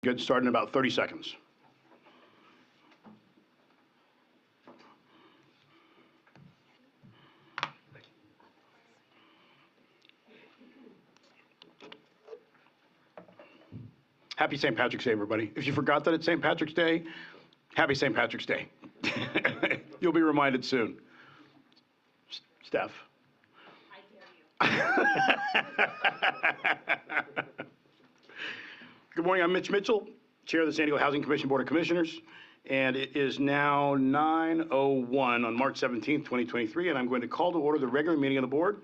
Good, start in about 30 seconds. Happy St. Patrick's Day, everybody. If you forgot that it's St. Patrick's Day, happy St. Patrick's Day. You'll be reminded soon. Steph. I dare you. Good morning, I'm Mitch Mitchell, Chair of the San Diego Housing Commission Board of Commissioners, and it is now 9:01 on March 17th, 2023, and I'm going to call to order the regular meeting of the board,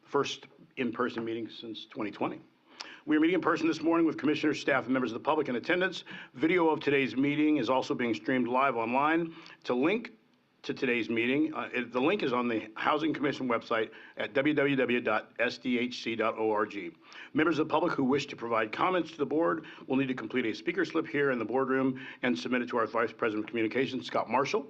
first in-person meeting since 2020. We are meeting in person this morning with commissioners, staff, and members of the public in attendance. Video of today's meeting is also being streamed live online. To link to today's meeting, the link is on the Housing Commission website at www.sdhc.org. Members of the public who wish to provide comments to the board will need to complete a speaker slip here in the boardroom and submit it to our Vice President of Communications, Scott Marshall,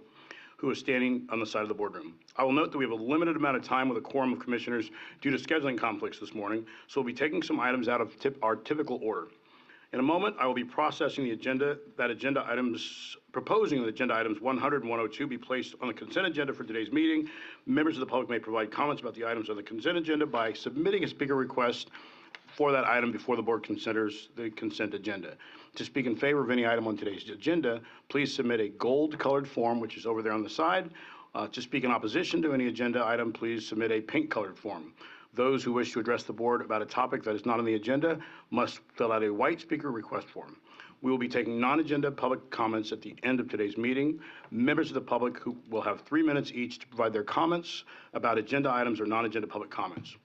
who is standing on the side of the boardroom. I will note that we have a limited amount of time with a quorum of commissioners due to scheduling conflicts this morning, so we'll be taking some items out of our typical order. In a moment, I will be processing the agenda, proposing that agenda items 100 and 102 be placed on the consent agenda for today's meeting. Members of the public may provide comments about the items on the consent agenda by submitting a speaker request for that item before the board considers the consent agenda. To speak in favor of any item on today's agenda, please submit a gold-colored form, which is over there on the side. To speak in opposition to any agenda item, please submit a pink-colored form. Those who wish to address the board about a topic that is not on the agenda must fill out a white speaker request form. We will be taking non-agenda public comments at the end of today's meeting. Members of the public who will have 3 minutes each to provide their comments about agenda items or non-agenda public comments.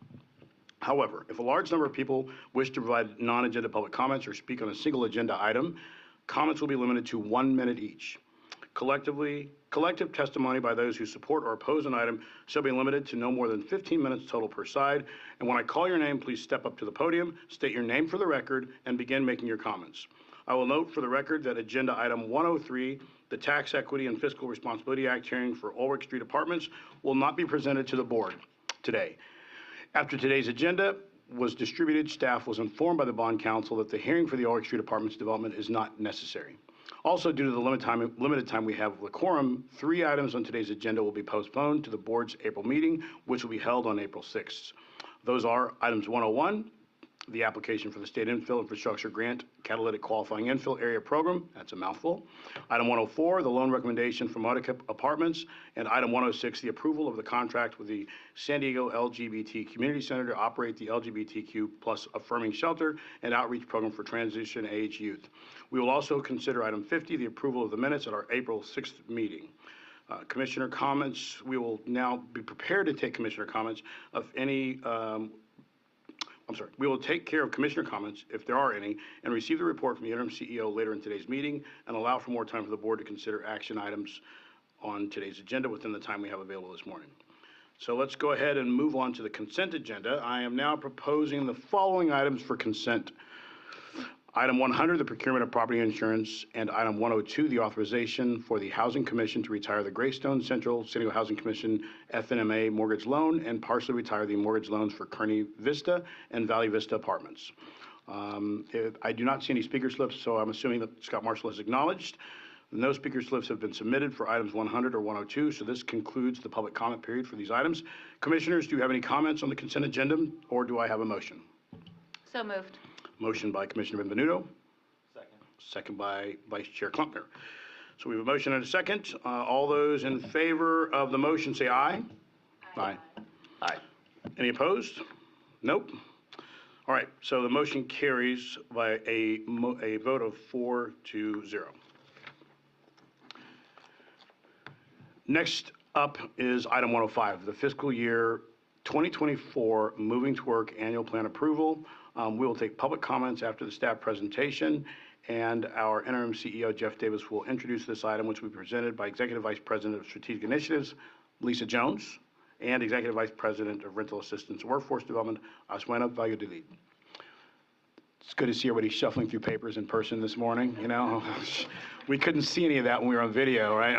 However, if a large number of people wish to provide non-agenda public comments or speak on a single agenda item, comments will be limited to 1 minute each. Collective testimony by those who support or oppose an item shall be limited to no more than 15 minutes total per side. And when I call your name, please step up to the podium, state your name for the record, and begin making your comments. I will note for the record that agenda item 103, the Tax Equity and Fiscal Responsibility Act hearing for Ulrich Street Apartments, will not be presented to the board today. After today's agenda was distributed, staff was informed by the bond counsel that the hearing for the Ulrich Street Apartments development is not necessary. Also, due to the limited time we have with the quorum, 3 items on today's agenda will be postponed to the board's April meeting, which will be held on April 6th. Those are items 101, the application for the State Infill Infrastructure Grant Catalytic Qualifying Infill Area Program, that's a mouthful. Item 104, the loan recommendation from Monica Apartments, and item 106, the approval of the contract with the San Diego LGBT Community Center to operate the LGBTQ plus affirming shelter and outreach program for transition age youth. We will also consider item 50, the approval of the minutes at our April 6th meeting. Commissioner comments, we will now be prepared to take commissioner comments of any we will take care of commissioner comments, if there are any, and receive the report from the interim CEO later in today's meeting and allow for more time for the board to consider action items on today's agenda within the time we have available this morning. So let's go ahead and move on to the consent agenda. I am now proposing the following items for consent. Item 100, the procurement of property insurance, and item 102, the authorization for the Housing Commission to retire the Greystone Central San Diego Housing Commission FNMA mortgage loan and partially retire the mortgage loans for Kearney Vista and Valley Vista Apartments. I do not see any speaker slips, so I'm assuming that Scott Marshall has acknowledged. No speaker slips have been submitted for items 100 or 102, so this concludes the public comment period for these items. Commissioners, do you have any comments on the consent agenda, or do I have a motion? So moved. Motion by Commissioner Benvenuto. Second. Second by Vice Chair Klumpner. So we have a motion and a second. All those in favor of the motion say aye. Aye. Aye. Any opposed? Nope. All right, so the motion carries by a vote of 4-0. Next up is item 105, the fiscal year 2024 Moving to Work Annual Plan Approval. We will take public comments after the staff presentation, and our interim CEO, Jeff Davis, will introduce this item, which will be presented by Executive Vice President of Strategic Initiatives, Lisa Jones, and Executive Vice President of Rental Assistance and Workforce Development, Asuena Valladolid. It's good to see everybody shuffling through papers in person this morning, you know. We couldn't see any of that when we were on video, right?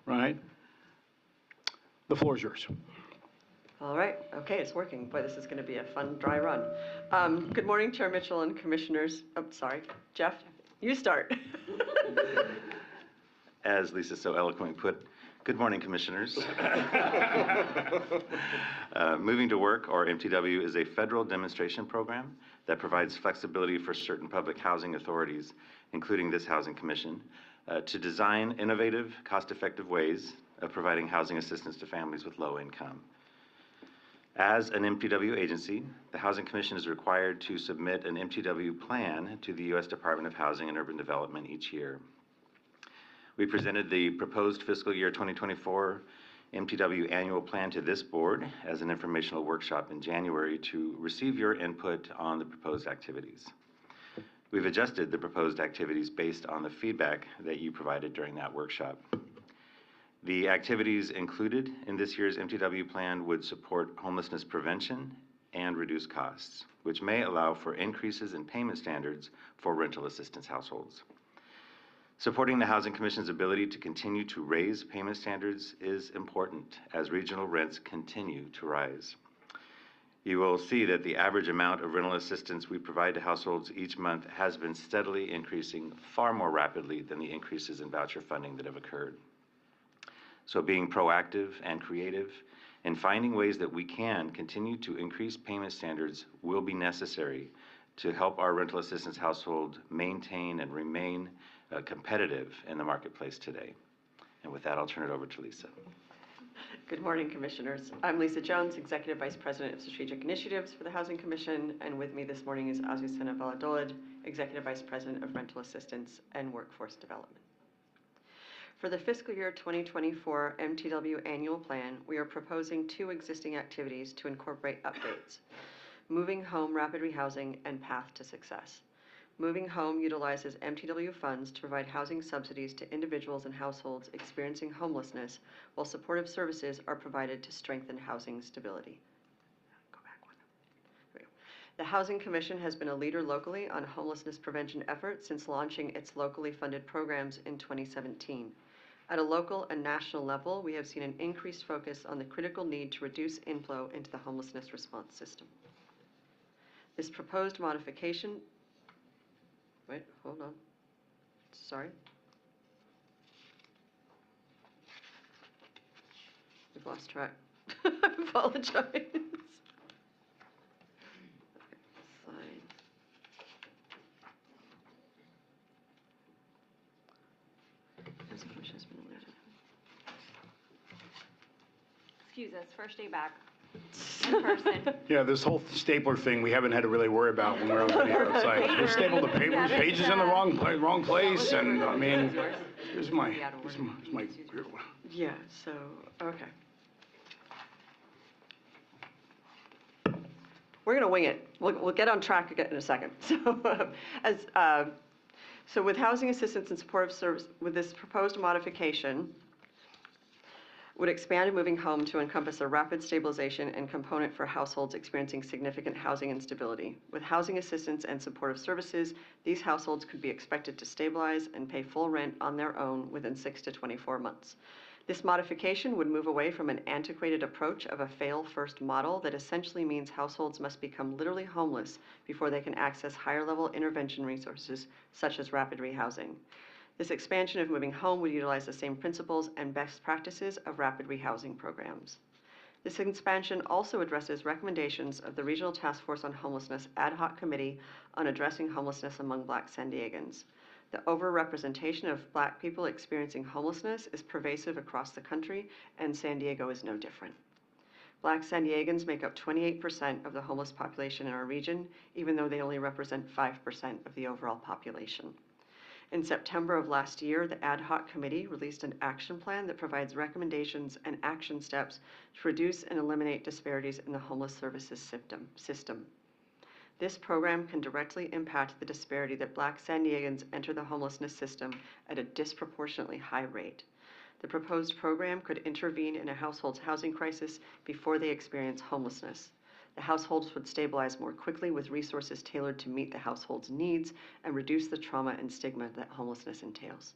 Right? The floor is yours. All right, okay, it's working. Boy, this is going to be a fun, dry run. Good morning, Chair Mitchell and Commissioners. Oh, sorry, Jeff, you start. As Lisa so eloquently put, good morning, Commissioners. Moving to Work, or MTW, is a federal demonstration program that provides flexibility for certain public housing authorities, including this Housing Commission, to design innovative, cost-effective ways of providing housing assistance to families with low income. As an MTW agency, the Housing Commission is required to submit an MTW plan to the U.S. Department of Housing and Urban Development each year. We presented the proposed fiscal year 2024 MTW annual plan to this board as an informational workshop in January to receive your input on the proposed activities. We've adjusted the proposed activities based on the feedback that you provided during that workshop. The activities included in this year's MTW plan would support homelessness prevention and reduce costs, which may allow for increases in payment standards for rental assistance households. Supporting the Housing Commission's ability to continue to raise payment standards is important as regional rents continue to rise. You will see that the average amount of rental assistance we provide to households each month has been steadily increasing far more rapidly than the increases in voucher funding that have occurred. So being proactive and creative in finding ways that we can continue to increase payment standards will be necessary to help our rental assistance household maintain and remain competitive in the marketplace today. And with that, I'll turn it over to Lisa. Good morning, Commissioners. I'm Lisa Jones, Executive Vice President of Strategic Initiatives for the Housing Commission, and with me this morning is Azucena Valladolid, Executive Vice President of Rental Assistance and Workforce Development. For the fiscal year 2024 MTW annual plan, we are proposing 2 existing activities to incorporate updates: Moving Home Rapid Rehousing and Path to Success. Moving Home utilizes MTW funds to provide housing subsidies to individuals and households experiencing homelessness, while supportive services are provided to strengthen housing stability. The Housing Commission has been a leader locally on homelessness prevention efforts since launching its locally funded programs in 2017. At a local and national level, we have seen an increased focus on the critical need to reduce inflow into the homelessness response system. This proposed modification, wait, hold on, sorry. We've lost track. I apologize. Excuse us, first day back in person. Yeah, this whole stapler thing, we haven't had to really worry about when we're on video. It's like, we stapled the pages in the wrong place, and I mean, here's my. Yeah, so, okay. We're gonna wing it. We'll get on track again in a second. So with housing assistance and supportive service, with this proposed modification, would expand Moving Home to encompass a rapid stabilization and component for households experiencing significant housing instability. With housing assistance and supportive services, these households could be expected to stabilize and pay full rent on their own within 6 to 24 months. This modification would move away from an antiquated approach of a fail-first model that essentially means households must become literally homeless before they can access higher-level intervention resources, such as rapid rehousing. This expansion of Moving Home would utilize the same principles and best practices of rapid rehousing programs. This expansion also addresses recommendations of the Regional Task Force on Homelessness Ad Hoc Committee on addressing homelessness among Black San Diegans. The overrepresentation of Black people experiencing homelessness is pervasive across the country, and San Diego is no different. Black San Diegans make up 28% of the homeless population in our region, even though they only represent 5% of the overall population. In September of last year, the Ad Hoc Committee released an action plan that provides recommendations and action steps to reduce and eliminate disparities in the homeless services system. This program can directly impact the disparity that Black San Diegans enter the homelessness system at a disproportionately high rate. The proposed program could intervene in a household's housing crisis before they experience homelessness. The households would stabilize more quickly with resources tailored to meet the household's needs and reduce the trauma and stigma that homelessness entails.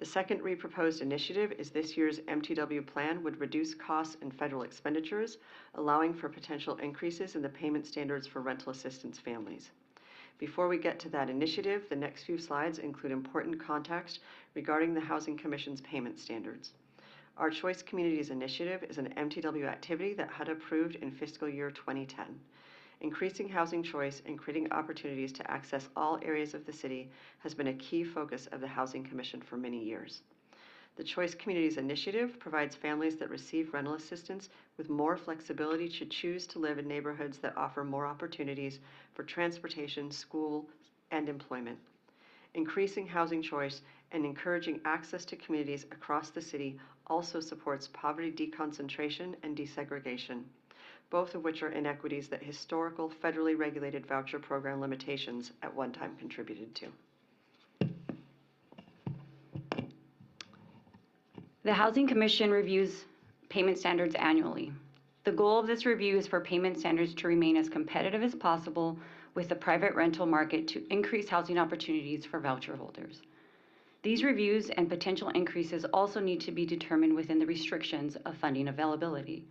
The second reproposed initiative is this year's MTW plan would reduce costs and federal expenditures, allowing for potential increases in the payment standards for rental assistance families. Before we get to that initiative, the next few slides include important context regarding the Housing Commission's payment standards. Our Choice Communities Initiative is an MTW activity that HUD approved in fiscal year 2010. Increasing housing choice and creating opportunities to access all areas of the city has been a key focus of the Housing Commission for many years. The Choice Communities Initiative provides families that receive rental assistance with more flexibility to choose to live in neighborhoods that offer more opportunities for transportation, school, and employment. Increasing housing choice and encouraging access to communities across the city also supports poverty deconcentration and desegregation, both of which are inequities that historical federally regulated voucher program limitations at one time contributed to. The Housing Commission reviews payment standards annually. The goal of this review is for payment standards to remain as competitive as possible with the private rental market to increase housing opportunities for voucher holders. These reviews and potential increases also need to be determined within the restrictions of funding availability.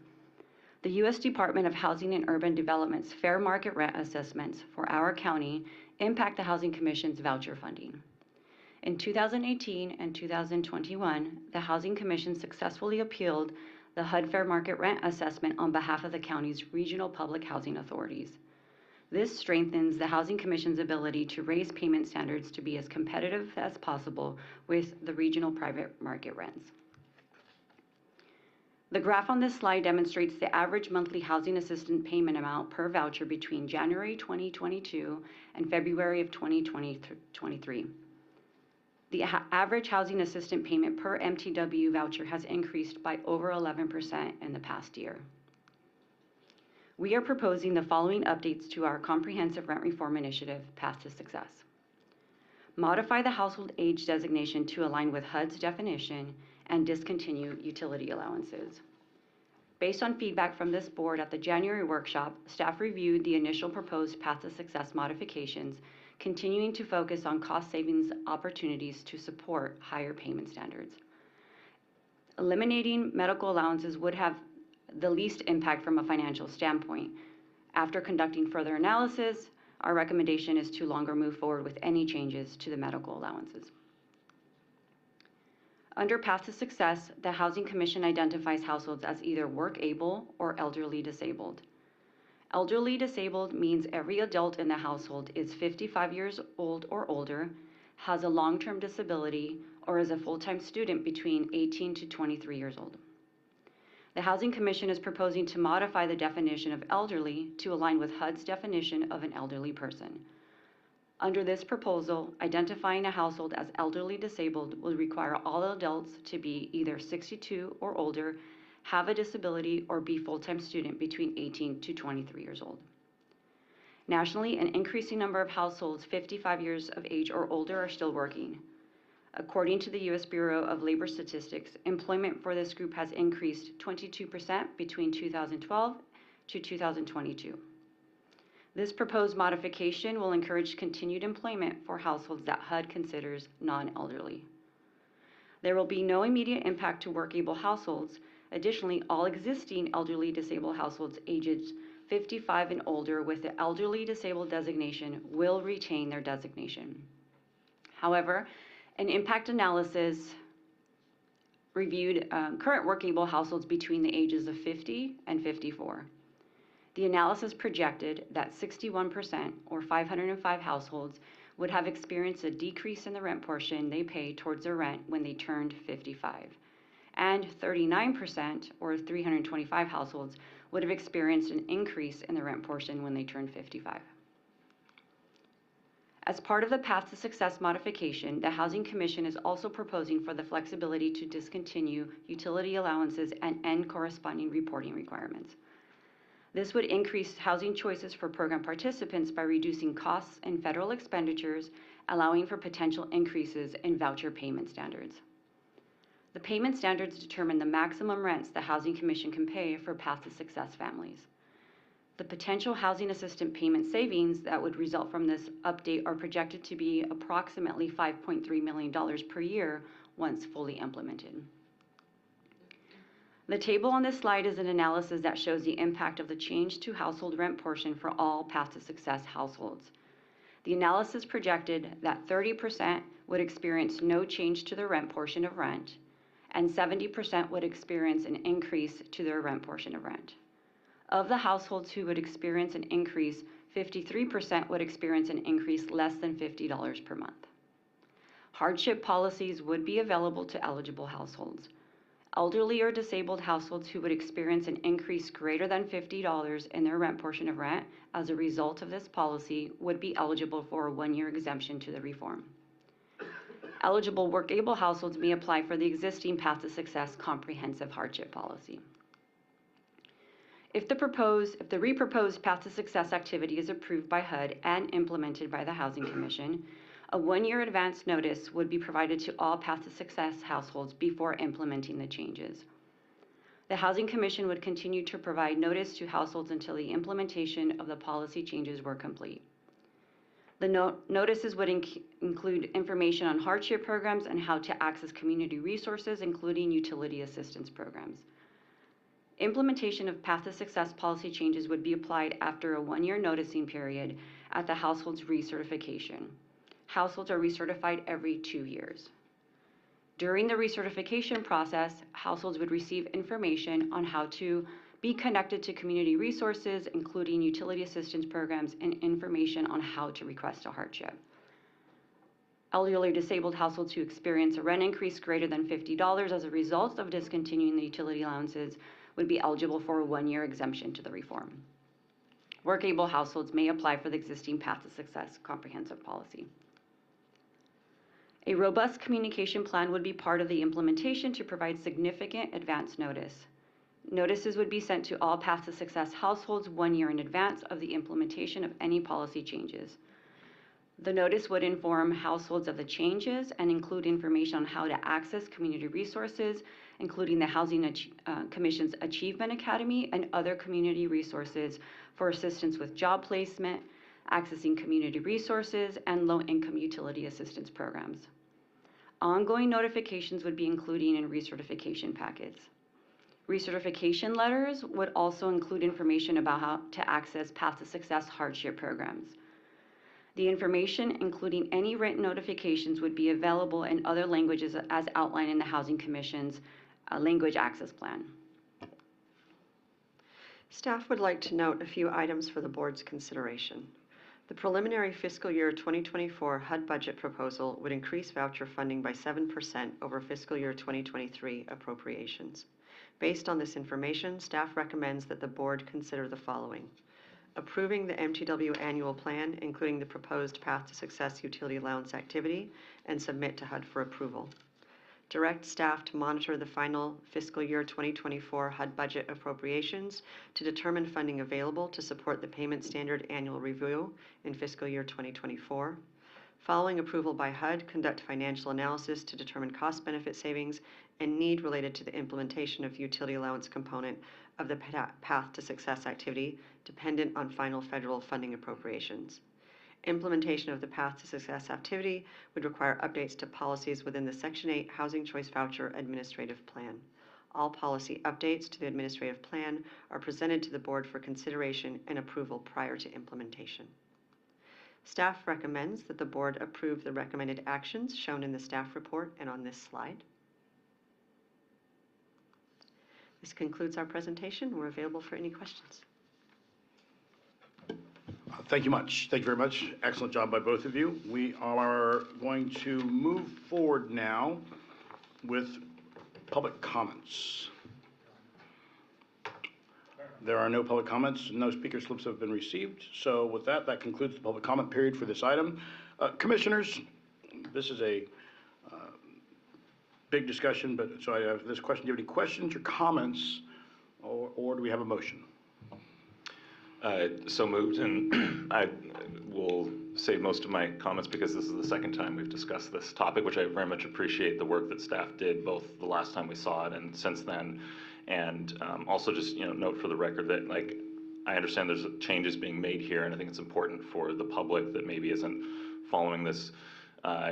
The U.S. Department of Housing and Urban Development's fair market rent assessments for our county impact the Housing Commission's voucher funding. In 2018 and 2021, the Housing Commission successfully appealed the HUD fair market rent assessment on behalf of the county's regional public housing authorities. This strengthens the Housing Commission's ability to raise payment standards to be as competitive as possible with the regional private market rents. The graph on this slide demonstrates the average monthly housing assistance payment amount per voucher between January 2022 and February of 2023. The average housing assistance payment per MTW voucher has increased by over 11% in the past year. We are proposing the following updates to our comprehensive rent reform initiative, Path to Success. Modify the household age designation to align with HUD's definition and discontinue utility allowances. Based on feedback from this board at the January workshop, staff reviewed the initial proposed Path to Success modifications, continuing to focus on cost savings opportunities to support higher payment standards. Eliminating medical allowances would have the least impact from a financial standpoint. After conducting further analysis, our recommendation is to longer move forward with any changes to the medical allowances. Under Path to Success, the Housing Commission identifies households as either work-able or elderly disabled. Elderly disabled means every adult in the household is 55 years old or older, has a long-term disability, or is a full-time student between 18 to 23 years old. The Housing Commission is proposing to modify the definition of elderly to align with HUD's definition of an elderly person. Under this proposal, identifying a household as elderly disabled will require all adults to be either 62 or older, have a disability, or be full-time student between 18 to 23 years old. Nationally, an increasing number of households 55 years of age or older are still working. According to the U.S. Bureau of Labor Statistics, employment for this group has increased 22% between 2012 to 2022. This proposed modification will encourage continued employment for households that HUD considers non-elderly. There will be no immediate impact to work-able households. Additionally, all existing elderly disabled households ages 55 and older with the elderly disabled designation will retain their designation. However, an impact analysis reviewed current workable households between the ages of 50 and 54. The analysis projected that 61%, or 505 households, would have experienced a decrease in the rent portion they pay towards their rent when they turned 55. And 39%, or 325 households, would have experienced an increase in the rent portion when they turned 55. As part of the Path to Success modification, the Housing Commission is also proposing for the flexibility to discontinue utility allowances and end corresponding reporting requirements. This would increase housing choices for program participants by reducing costs and federal expenditures, allowing for potential increases in voucher payment standards. The payment standards determine the maximum rents the Housing Commission can pay for Path to Success families. The potential housing assistance payment savings that would result from this update are projected to be approximately $5.3 million per year once fully implemented. The table on this slide is an analysis that shows the impact of the change to household rent portion for all Path to Success households. The analysis projected that 30% would experience no change to their rent portion of rent, and 70% would experience an increase to their rent portion of rent. Of the households who would experience an increase, 53% would experience an increase less than $50 per month. Hardship policies would be available to eligible households. Elderly or disabled households who would experience an increase greater than $50 in their rent portion of rent as a result of this policy would be eligible for a 1-year exemption to the reform. Eligible work-able households may apply for the existing Path to Success comprehensive hardship policy. If the re-proposed Path to Success activity is approved by HUD and implemented by the Housing Commission, a 1-year advance notice would be provided to all Path to Success households before implementing the changes. The Housing Commission would continue to provide notice to households until the implementation of the policy changes were complete. The notices would include information on hardship programs and how to access community resources, including utility assistance programs. Implementation of Path to Success policy changes would be applied after a 1-year noticing period at the household's recertification. Households are recertified every 2 years. During the recertification process, households would receive information on how to be connected to community resources, including utility assistance programs and information on how to request a hardship. Elderly or disabled households who experience a rent increase greater than $50 as a result of discontinuing the utility allowances would be eligible for a 1-year exemption to the reform. Work-able households may apply for the existing Path to Success comprehensive policy. A robust communication plan would be part of the implementation to provide significant advance notice. Notices would be sent to all Path to Success households 1 year in advance of the implementation of any policy changes. The notice would inform households of the changes and include information on how to access community resources, including the Housing Commission's Achievement Academy and other community resources for assistance with job placement, accessing community resources, and low-income utility assistance programs. Ongoing notifications would be included in recertification packets. Recertification letters would also include information about how to access Path to Success hardship programs. The information, including any written notifications, would be available in other languages as outlined in the Housing Commission's Language Access Plan. Staff would like to note a few items for the board's consideration. The preliminary fiscal year 2024 HUD budget proposal would increase voucher funding by 7% over fiscal year 2023 appropriations. Based on this information, staff recommends that the board consider the following: approving the MTW annual plan, including the proposed Path to Success utility allowance activity, and submit to HUD for approval. Direct staff to monitor the final fiscal year 2024 HUD budget appropriations to determine funding available to support the payment standard annual review in fiscal year 2024. Following approval by HUD, conduct financial analysis to determine cost-benefit savings and need related to the implementation of utility allowance component of the Path to Success activity, dependent on final federal funding appropriations. Implementation of the Path to Success activity would require updates to policies within the Section 8 Housing Choice Voucher Administrative Plan. All policy updates to the administrative plan are presented to the board for consideration and approval prior to implementation. Staff recommends that the board approve the recommended actions shown in the staff report and on this slide. This concludes our presentation. We're available for any questions. Thank you much. Thank you very much. Excellent job by both of you. We are going to move forward now with public comments. There are no public comments. No speaker slips have been received. So with that, that concludes the public comment period for this item. Commissioners, this is a big discussion, but so I have this question. Do you have any questions or comments, or do we have a motion? So moved, and I will save most of my comments because this is the second time we've discussed this topic, which I very much appreciate the work that staff did, both the last time we saw it and since then. And also just, note for the record that, I understand there's changes being made here, and I think it's important for the public that maybe isn't following this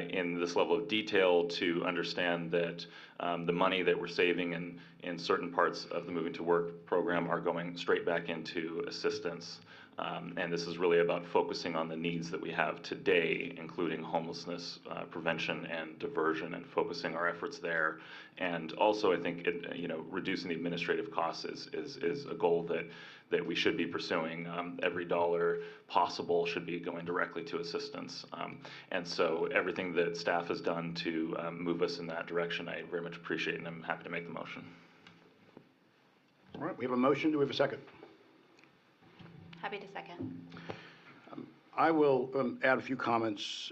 in this level of detail to understand that the money that we're saving in certain parts of the Moving to Work program are going straight back into assistance. And this is really about focusing on the needs that we have today, including homelessness prevention and diversion, and focusing our efforts there. And also, I think reducing the administrative costs is a goal that we should be pursuing. Every dollar possible should be going directly to assistance. And so everything that staff has done to move us in that direction, I very much appreciate, and I'm happy to make the motion. All right, we have a motion. Do we have a second? Happy to second. I will add a few comments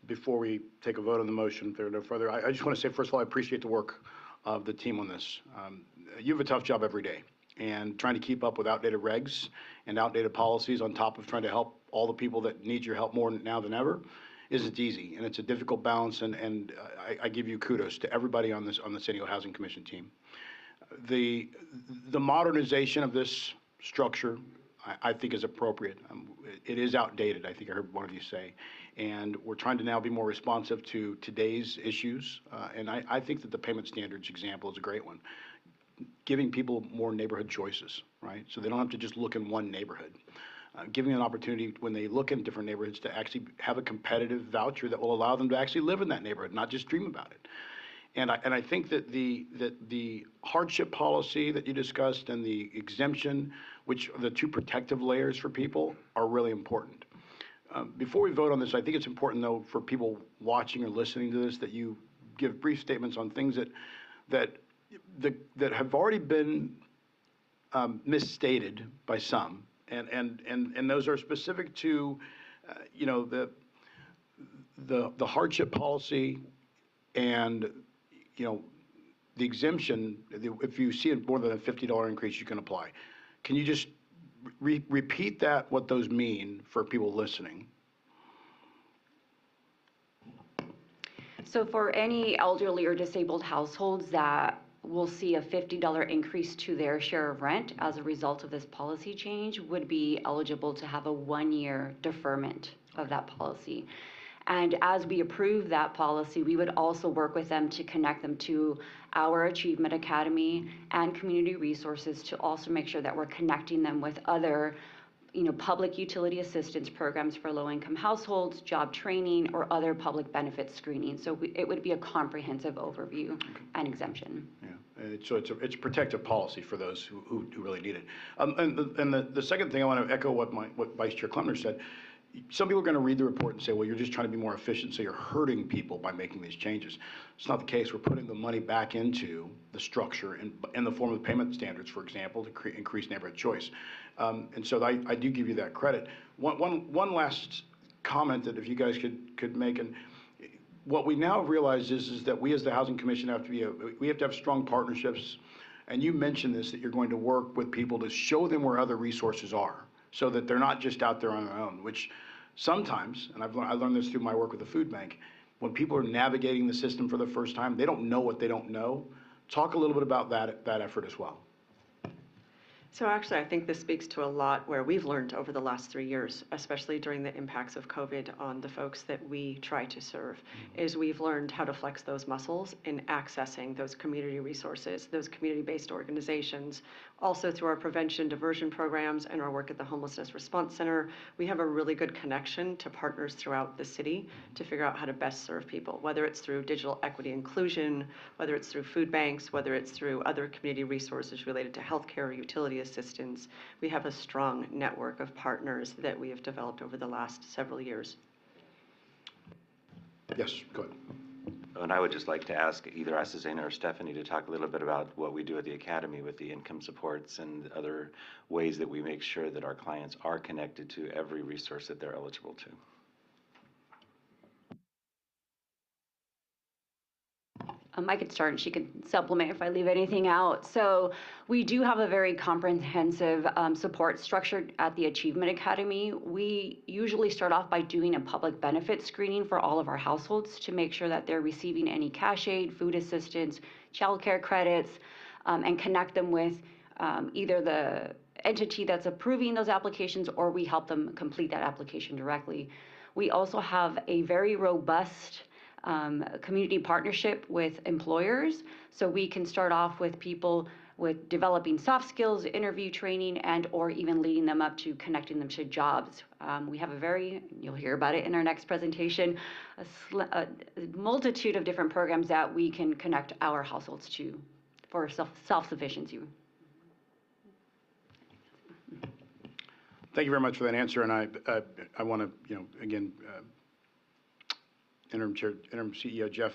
before we take a vote on the motion, if there are no further. I just want to say, first of all, I appreciate the work of the team on this. You have a tough job every day, and trying to keep up with outdated regs and outdated policies on top of trying to help all the people that need your help more now than ever isn't easy, and it's a difficult balance, and I give you kudos to everybody on the San Diego Housing Commission team. The modernization of this structure, I think, is appropriate. It is outdated, I think I heard one of you say, and we're trying to now be more responsive to today's issues, and I think that the payment standards example is a great one. Giving people more neighborhood choices, right? So they don't have to just look in one neighborhood. Giving an opportunity when they look in different neighborhoods to actually have a competitive voucher that will allow them to actually live in that neighborhood, not just dream about it. And I think that the hardship policy that you discussed and the exemption, which are the two protective layers for people, are really important. Before we vote on this, I think it's important, though, for people watching or listening to this, that you give brief statements on things that have already been misstated by some, and those are specific to, the hardship policy and, the exemption. If you see more than a $50 increase, you can apply. Can you just repeat that, what those mean for people listening? So for any elderly or disabled households that will see a $50 increase to their share of rent as a result of this policy change would be eligible to have a 1-year deferment of that policy. And as we approve that policy, we would also work with them to connect them to our Achievement Academy and community resources to also make sure that we're connecting them with other public utility assistance programs for low-income households, job training, or other public benefit screening. So it would be a comprehensive overview and exemption. Yeah, so it's a protective policy for those who really need it. And the second thing, I want to echo what Vice Chair Clemner said. Some people are going to read the report and say, well, you're just trying to be more efficient, so you're hurting people by making these changes. It's not the case. We're putting the money back into the structure in the form of payment standards, for example, to increase neighborhood choice. And so I do give you that credit. One last comment that if you guys could make, and what we now realize is that we as the Housing Commission we have to have strong partnerships. And you mentioned this, that you're going to work with people to show them where other resources are, so that they're not just out there on their own, which sometimes, and I learned this through my work with the food bank, when people are navigating the system for the first time, they don't know what they don't know. Talk a little bit about that effort as well. So actually, I think this speaks to a lot where we've learned over the last 3 years, especially during the impacts of COVID on the folks that we try to serve, is we've learned how to flex those muscles in accessing those community resources, those community-based organizations. Also through our prevention diversion programs and our work at the Homelessness Response Center, we have a really good connection to partners throughout the city to figure out how to best serve people, whether it's through digital equity inclusion, whether it's through food banks, whether it's through other community resources related to healthcare or utility assistance. We have a strong network of partners that we have developed over the last several years. Yes, go ahead. And I would just like to ask either Azucena or Stephanie to talk a little bit about what we do at the Academy with the income supports and other ways that we make sure that our clients are connected to every resource that they're eligible to. I could start and she could supplement if I leave anything out. So we do have a very comprehensive support structure at the Achievement Academy. We usually start off by doing a public benefit screening for all of our households to make sure that they're receiving any cash aid, food assistance, childcare credits, and connect them with either the entity that's approving those applications, or we help them complete that application directly. We also have a very robust community partnership with employers. So we can start off with people with developing soft skills, interview training, and or even leading them up to connecting them to jobs. We have a very, you'll hear about it in our next presentation, a multitude of different programs that we can connect our households to for self-sufficiency. Thank you very much for that answer, and I want to, again, Interim CEO Jeff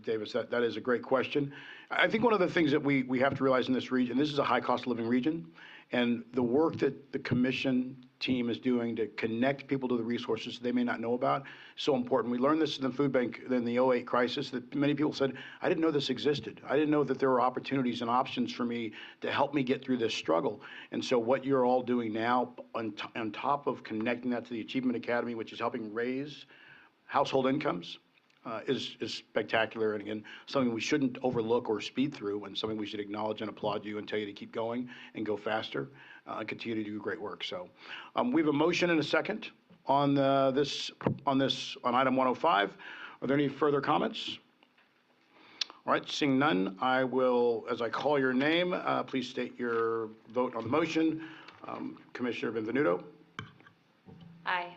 Davis, that is a great question. I think one of the things that we have to realize in this region, this is a high cost of living region, and the work that the commission team is doing to connect people to the resources they may not know about is so important. We learned this in the food bank in the 2008 crisis, that many people said, I didn't know this existed. I didn't know that there were opportunities and options for me to help me get through this struggle. And so what you're all doing now on top of connecting that to the Achievement Academy, which is helping raise household incomes, is spectacular, and again, something we shouldn't overlook or speed through, and something we should acknowledge and applaud you and tell you to keep going and go faster and continue to do great work. So we have a motion and a second on on item 105. Are there any further comments? All right, seeing none, I will, as I call your name, please state your vote on the motion. Commissioner Benvenuto? Aye.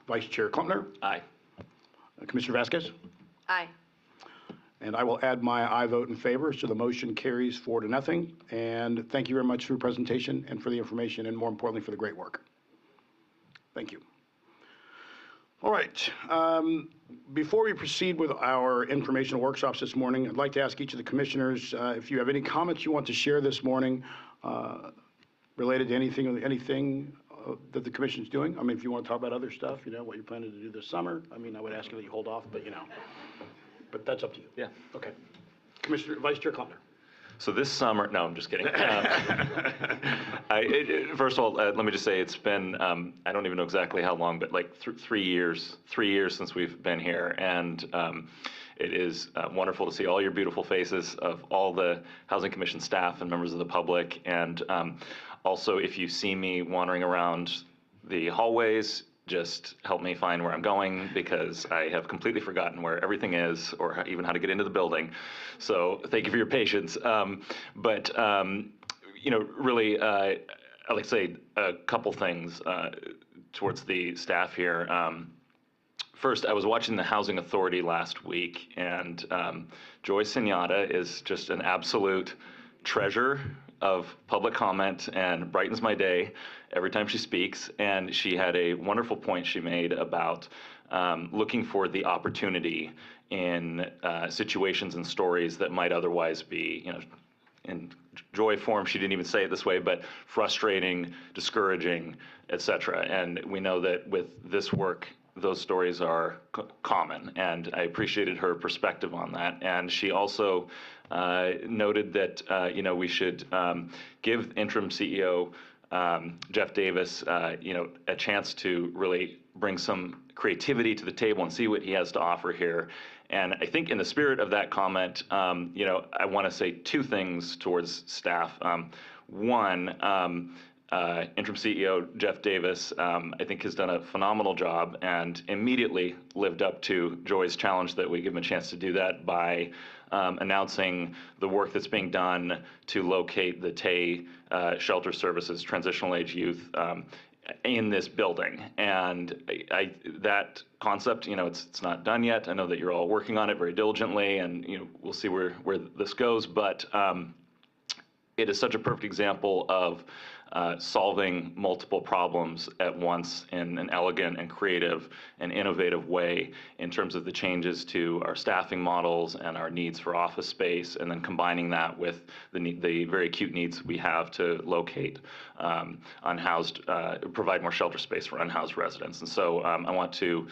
Vice Chair Klumpner? Aye. Commissioner Vasquez? Aye. And I will add my aye vote in favor, so the motion carries 4-0. And thank you very much for your presentation and for the information, and more importantly, for the great work. Thank you. All right. Before we proceed with our informational workshops this morning, I'd like to ask each of the commissioners if you have any comments you want to share this morning related to anything that the commission's doing. I mean, if you want to talk about other stuff, what you're planning to do this summer, I mean, I would ask you that you hold off, but that's up to you. Yeah. Okay. Vice Chair Klumpner. So this summer, no, I'm just kidding. First of all, let me just say it's been, I don't even know exactly how long, but like 3 years since we've been here. And it is wonderful to see all your beautiful faces of all the Housing Commission staff and members of the public. And also, if you see me wandering around the hallways, just help me find where I'm going, because I have completely forgotten where everything is, or even how to get into the building. So thank you for your patience. Really, I'd like to say a couple things towards the staff here. First, I was watching the Housing Authority last week, and Joy Senyata is just an absolute treasure of public comment and brightens my day every time she speaks. And she had a wonderful point she made about looking for the opportunity in situations and stories that might otherwise be, in Joy form, she didn't even say it this way, but frustrating, discouraging, etc. And we know that with this work, those stories are common, and I appreciated her perspective on that. And she also noted that we should give interim CEO Jeff Davis a chance to really bring some creativity to the table and see what he has to offer here. And I think in the spirit of that comment, I want to say two things towards staff. One, interim CEO Jeff Davis, I think, has done a phenomenal job and immediately lived up to Joy's challenge that we give him a chance to do that by announcing the work that's being done to locate the TAY Shelter Services Transitional Age Youth in this building. And that concept, it's not done yet. I know that you're all working on it very diligently, and we'll see where this goes. But it is such a perfect example of solving multiple problems at once in an elegant and creative and innovative way in terms of the changes to our staffing models and our needs for office space, and then combining that with the very acute needs we have to locate unhoused, provide more shelter space for unhoused residents. And so I want to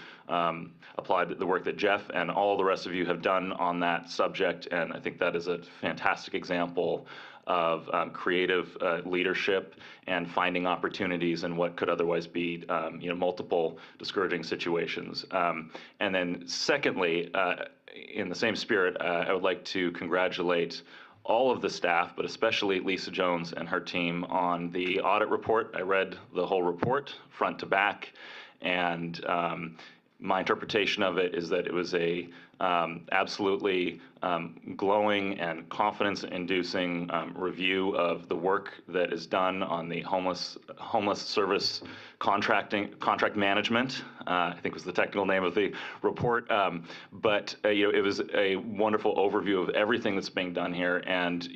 applaud the work that Jeff and all the rest of you have done on that subject, and I think that is a fantastic example of creative leadership and finding opportunities in what could otherwise be multiple discouraging situations. And then secondly, in the same spirit, I would like to congratulate all of the staff, but especially Lisa Jones and her team on the audit report. I read the whole report front to back, And my interpretation of it is that it was a absolutely glowing and confidence-inducing review of the work that is done on the homeless service contract management. I think was the technical name of the report. But it was a wonderful overview of everything that's being done here, and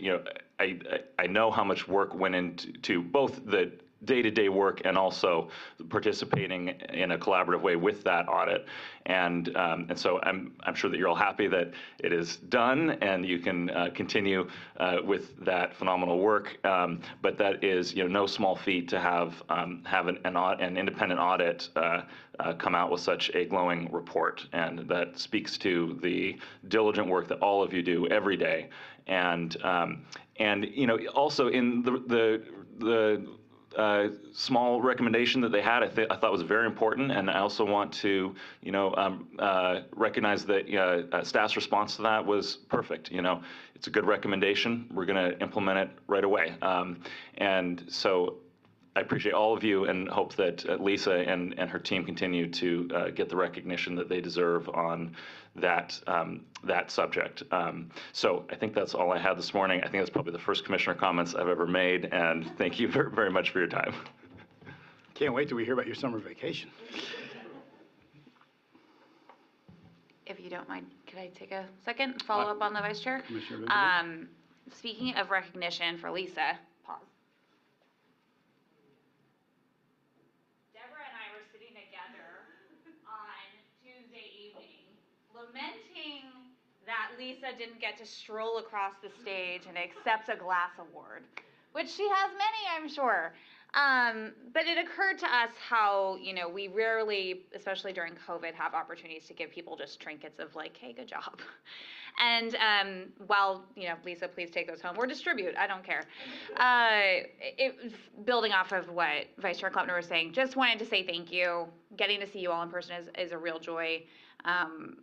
I know how much work went into both the day-to-day work and also participating in a collaborative way with that audit. And so I'm sure that you're all happy that it is done and you can continue with that phenomenal work. But that is no small feat to have an independent audit come out with such a glowing report. And that speaks to the diligent work that all of you do every day. And also in the small recommendation that they had, I thought was very important, and I also want to, recognize that staff's response to that was perfect. It's a good recommendation. We're going to implement it right away, and so I appreciate all of you and hope that Lisa and her team continue to get the recognition that they deserve on that subject. So I think that's all I had this morning. I think that's probably the first commissioner comments I've ever made, and thank you very, very much for your time. Can't wait till we hear about your summer vacation. If you don't mind, could I take a second, follow up on the vice chair? Commissioner Benjamin? Speaking of recognition for Lisa, pause. Deborah and I were sitting together on Tuesday evening, lamenting that Lisa didn't get to stroll across the stage and accept a glass award, which she has many, I'm sure. But it occurred to us how, we rarely, especially during COVID, have opportunities to give people just trinkets of like, hey, good job. And while, Lisa, please take those home or distribute, I don't care. Building off of what Vice Chair Kleppner was saying, just wanted to say thank you. Getting to see you all in person is a real joy.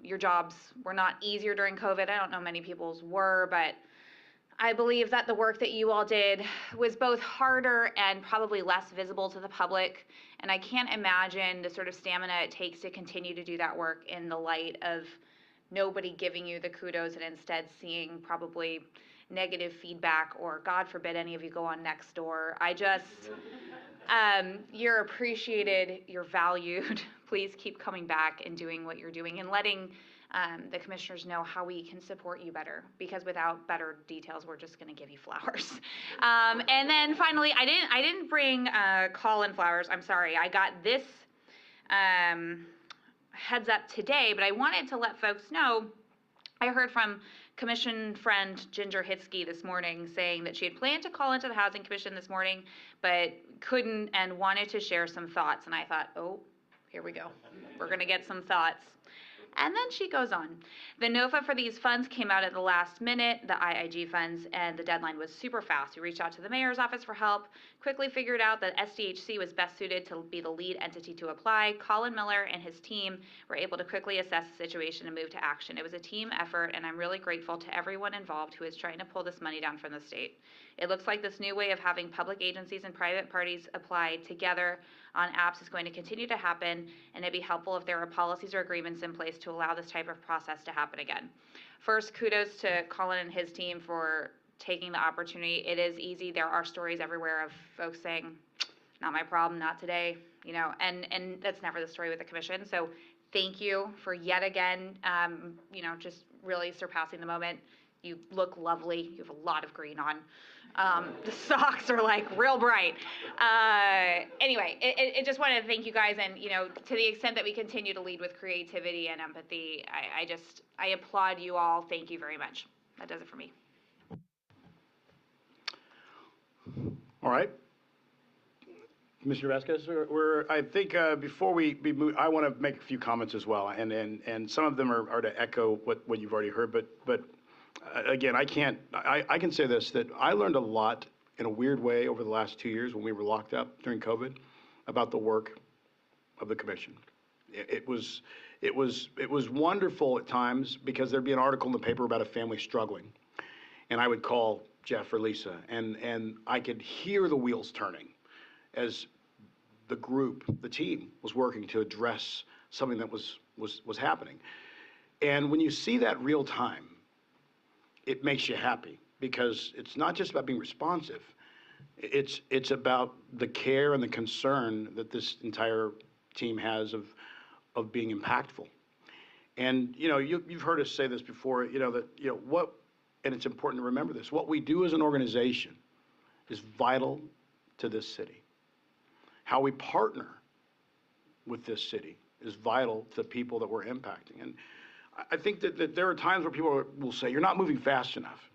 Your jobs were not easier during COVID. I don't know many people's were, but I believe that the work that you all did was both harder and probably less visible to the public. And I can't imagine the sort of stamina it takes to continue to do that work in the light of nobody giving you the kudos and instead seeing probably negative feedback, or God forbid any of you go on Nextdoor. You're appreciated, you're valued. Please keep coming back and doing what you're doing and letting the commissioners know how we can support you better, because without better details, we're just going to give you flowers. And then finally, I didn't bring call-in flowers. I'm sorry. I got this heads up today, but I wanted to let folks know. I heard from Commission friend Ginger Hitsky this morning saying that she had planned to call into the Housing Commission this morning, but couldn't and wanted to share some thoughts. And I thought, oh, here we go. We're going to get some thoughts. And then she goes on. The NOFA for these funds came out at the last minute, the IIG funds, and the deadline was super fast. We reached out to the mayor's office for help, quickly figured out that SDHC was best suited to be the lead entity to apply. Colin Miller and his team were able to quickly assess the situation and move to action. It was a team effort, and I'm really grateful to everyone involved who is trying to pull this money down from the state. It looks like this new way of having public agencies and private parties apply together on apps is going to continue to happen, and it'd be helpful if there are policies or agreements in place to allow this type of process to happen again. First, kudos to Colin and his team for taking the opportunity. It is easy. There are stories everywhere of folks saying, not my problem, not today, and that's never the story with the commission. So thank you for yet again, just really surpassing the moment. You look lovely. You have a lot of green on. The socks are like real bright. Anyway, it just wanted to thank you guys, and to the extent that we continue to lead with creativity and empathy, I applaud you all. Thank you very much. That does it for me. All right. Commissioner Vasquez, I think before we move, I want to make a few comments as well, and some of them are to echo what you've already heard, but again, I can say this, that I learned a lot in a weird way over the last 2 years when we were locked up during COVID about the work of the commission. It was wonderful at times, because there'd be an article in the paper about a family struggling, and I would call Jeff or Lisa, and I could hear the wheels turning as the group, the team, was working to address something that was happening. And when you see that real time, it makes you happy, because it's not just about being responsive. It's about the care and the concern that this entire team has of being impactful. And, you know, you've heard us say this before, you know, that, you know, and it's important to remember this, what we do as an organization is vital to this city. How we partner with this city is vital to the people that we're impacting. And I think that there are times where people will say, you're not moving fast enough,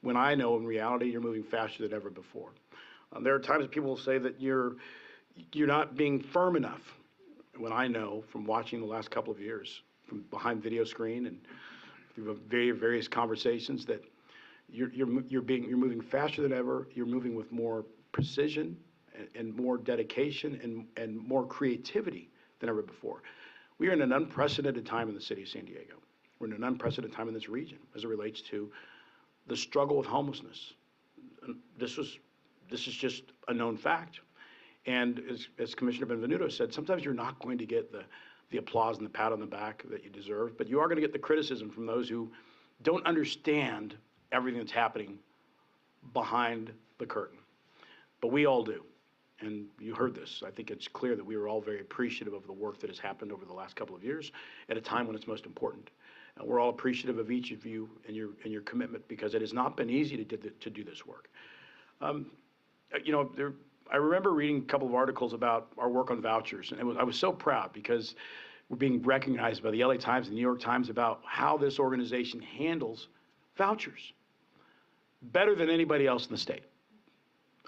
when I know in reality you're moving faster than ever before. There are times that people will say that you're not being firm enough, when I know from watching the last couple of years from behind video screen and through various conversations that you're moving faster than ever. You're moving with more precision and more dedication and more creativity than ever before. We are in an unprecedented time in the city of San Diego. We're in an unprecedented time in this region as it relates to the struggle with homelessness. This is just a known fact. And as Commissioner Benvenuto said, sometimes you're not going to get the applause and the pat on the back that you deserve, but you are going to get the criticism from those who don't understand everything that's happening behind the curtain. But we all do. And you heard this. I think it's clear that we are all very appreciative of the work that has happened over the last couple of years at a time when it's most important. And we're all appreciative of each of you and your commitment, because it has not been easy to do this work. You know, I remember reading a couple of articles about our work on vouchers, and I was so proud because we're being recognized by the LA Times and the New York Times about how this organization handles vouchers better than anybody else in the state.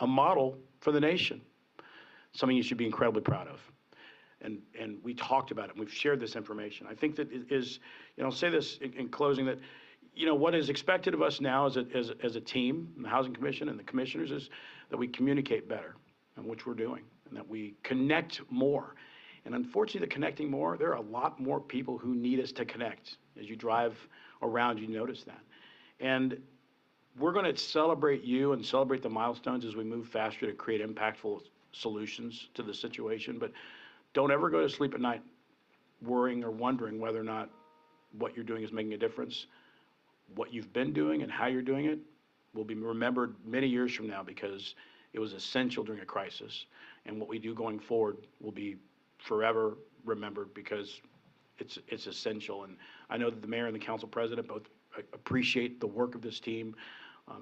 A model for the nation. Something you should be incredibly proud of. And we talked about it, and we've shared this information. I think that it is, you know, I'll say this in closing, that, you know, what is expected of us now as a team, the Housing Commission and the commissioners, is that we communicate better, and which we're doing, and that we connect more. And unfortunately, the connecting more, there are a lot more people who need us to connect. As you drive around, you notice that. And we're going to celebrate you and celebrate the milestones as we move faster to create impactful solutions to the situation. But don't ever go to sleep at night worrying or wondering whether or not what you're doing is making a difference. What you've been doing and how you're doing it will be remembered many years from now, because it was essential during a crisis. And what we do going forward will be forever remembered, because it's essential. And I know that the mayor and the council president both appreciate the work of this team.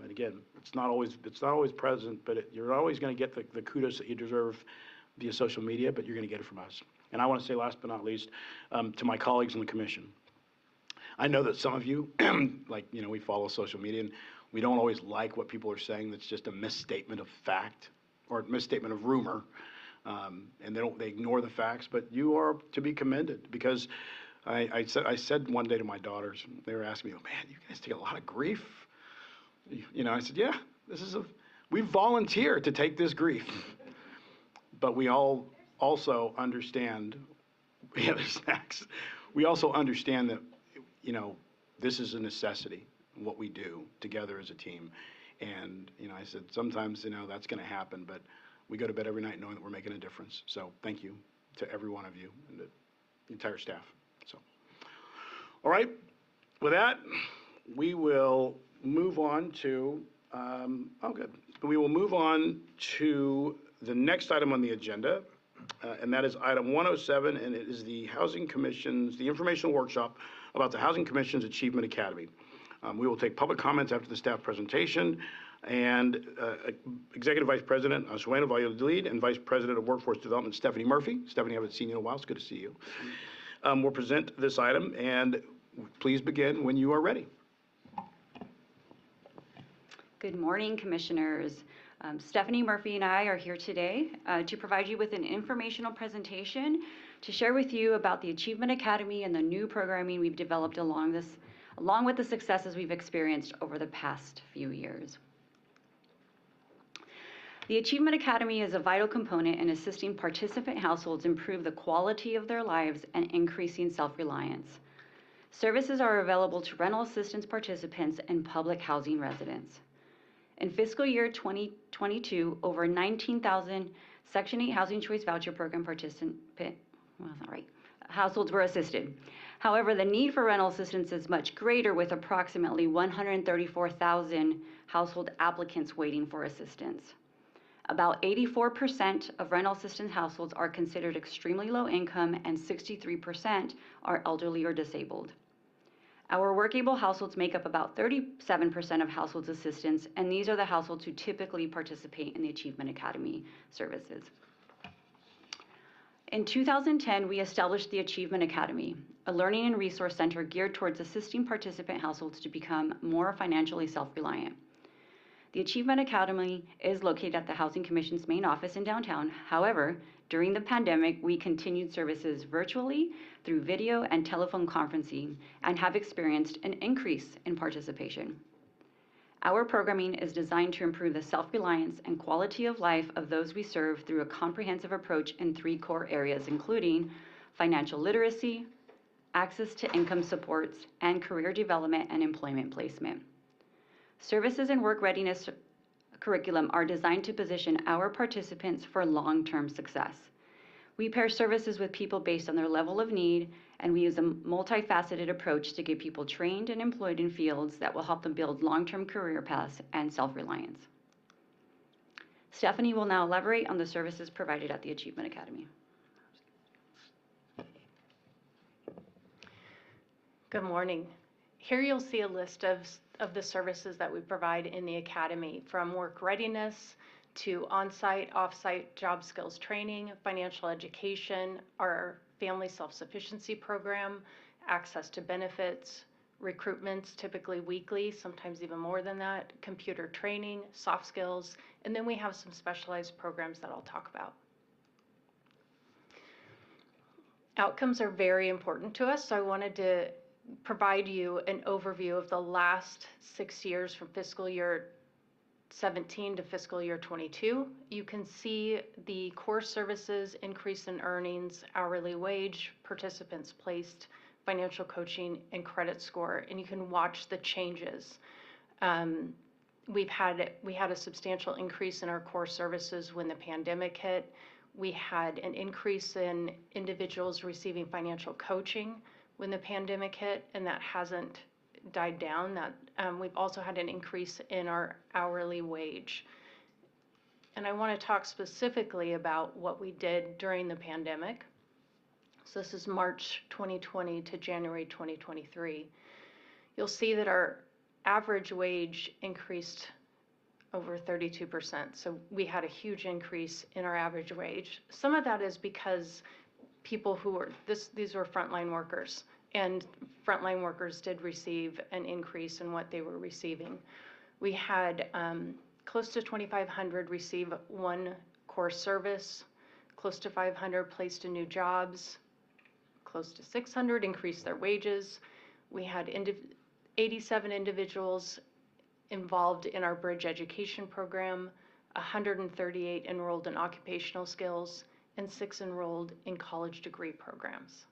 And again, it's not always present, but you're always going to get the kudos that you deserve via social media, but you're going to get it from us. And I want to say, last but not least, to my colleagues in the commission, I know that some of you, like, you know, we follow social media, and we don't always like what people are saying that's just a misstatement of fact or a misstatement of rumor, and they ignore the facts. But you are to be commended, because I said one day to my daughters, they were asking me, "Oh man, you guys take a lot of grief." You know, I said, "Yeah, we volunteer to take this grief." But we all also understand, yeah, there's snacks. We also understand that, you know, this is a necessity, what we do together as a team. And, you know, I said, sometimes, you know, that's going to happen, but we go to bed every night knowing that we're making a difference. So thank you to every one of you and the entire staff. So, all right, with that, we will move on to, we will move on to the next item on the agenda, and that is item 107, and it is the informational workshop about the Housing Commission's Achievement Academy. We will take public comments after the staff presentation, and Executive Vice President Joanna Valladolid and Vice President of Workforce Development Stephanie Murphy. Stephanie, I haven't seen you in a while. It's good to see you. Will present this item, and please begin when you are ready. Good morning, Commissioners. Stephanie Murphy and I are here today to provide you with an informational presentation to share with you about the Achievement Academy and the new programming we've developed along with the successes we've experienced over the past few years. The Achievement Academy is a vital component in assisting participant households improve the quality of their lives and increasing self-reliance. Services are available to rental assistance participants and public housing residents. In fiscal year 2022, over 19,000 Section 8 Housing Choice Voucher Program households were assisted. However, the need for rental assistance is much greater, with approximately 134,000 household applicants waiting for assistance. About 84% of rental assistance households are considered extremely low income, and 63% are elderly or disabled. Our work-able households make up about 37% of households assistance, and these are the households who typically participate in the Achievement Academy services. In 2010, we established the Achievement Academy, a learning and resource center geared towards assisting participant households to become more financially self-reliant. The Achievement Academy is located at the Housing Commission's main office in downtown. However, during the pandemic, we continued services virtually through video and telephone conferencing and have experienced an increase in participation. Our programming is designed to improve the self-reliance and quality of life of those we serve through a comprehensive approach in 3 core areas, including financial literacy, access to income supports, and career development and employment placement. Services and work readiness curriculum are designed to position our participants for long-term success. We pair services with people based on their level of need, and we use a multifaceted approach to get people trained and employed in fields that will help them build long-term career paths and self-reliance. Stephanie will now elaborate on the services provided at the Achievement Academy. Good morning. Here you'll see a list of the services that we provide in the Academy, from work readiness to on-site, off-site job skills training, financial education, our family self-sufficiency program, access to benefits, recruitments, typically weekly, sometimes even more than that, computer training, soft skills, and then we have some specialized programs that I'll talk about. Outcomes are very important to us, so I wanted to provide you an overview of the last 6 years from fiscal year 17 to fiscal year 22. You can see the core services, increase in earnings, hourly wage, participants placed, financial coaching, and credit score, and you can watch the changes. We had a substantial increase in our core services when the pandemic hit. We had an increase in individuals receiving financial coaching when the pandemic hit, and that hasn't died down. We've also had an increase in our hourly wage. And I want to talk specifically about what we did during the pandemic. So this is March 2020 to January 2023. You'll see that our average wage increased over 32%. So we had a huge increase in our average wage. Some of that is because people who were, these were frontline workers, and frontline workers did receive an increase in what they were receiving. We had close to 2,500 receive one core service, close to 500 placed in new jobs, close to 600 increased their wages. We had 87 individuals involved in our bridge education program, 138 enrolled in occupational skills, and 6 enrolled in college degree programs.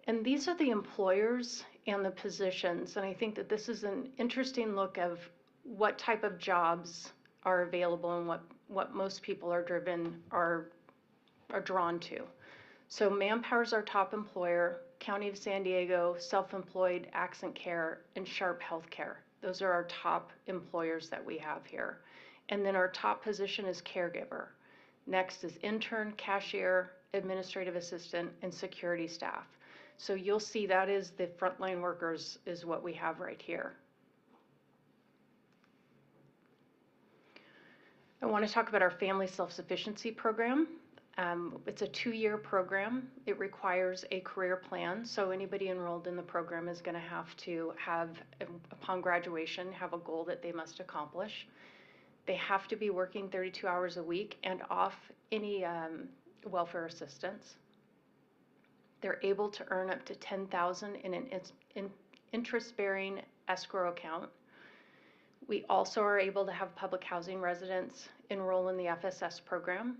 And these are the employers and the positions, and I think that this is an interesting look of what type of jobs are available and what most people are drawn to. So Manpower is our top employer, County of San Diego, Self-Employed, Accent Care, and Sharp Healthcare. Those are our top employers that we have here. And then our top position is caregiver. Next is intern, cashier, administrative assistant, and security staff. So you'll see that is the frontline workers is what we have right here. I want to talk about our family self-sufficiency program. It's a 2-year program. It requires a career plan. So anybody enrolled in the program is going to have, upon graduation, have a goal that they must accomplish. They have to be working 32 hours a week and off any welfare assistance. They're able to earn up to $10,000 in an interest-bearing escrow account. We also are able to have public housing residents enroll in the FSS program.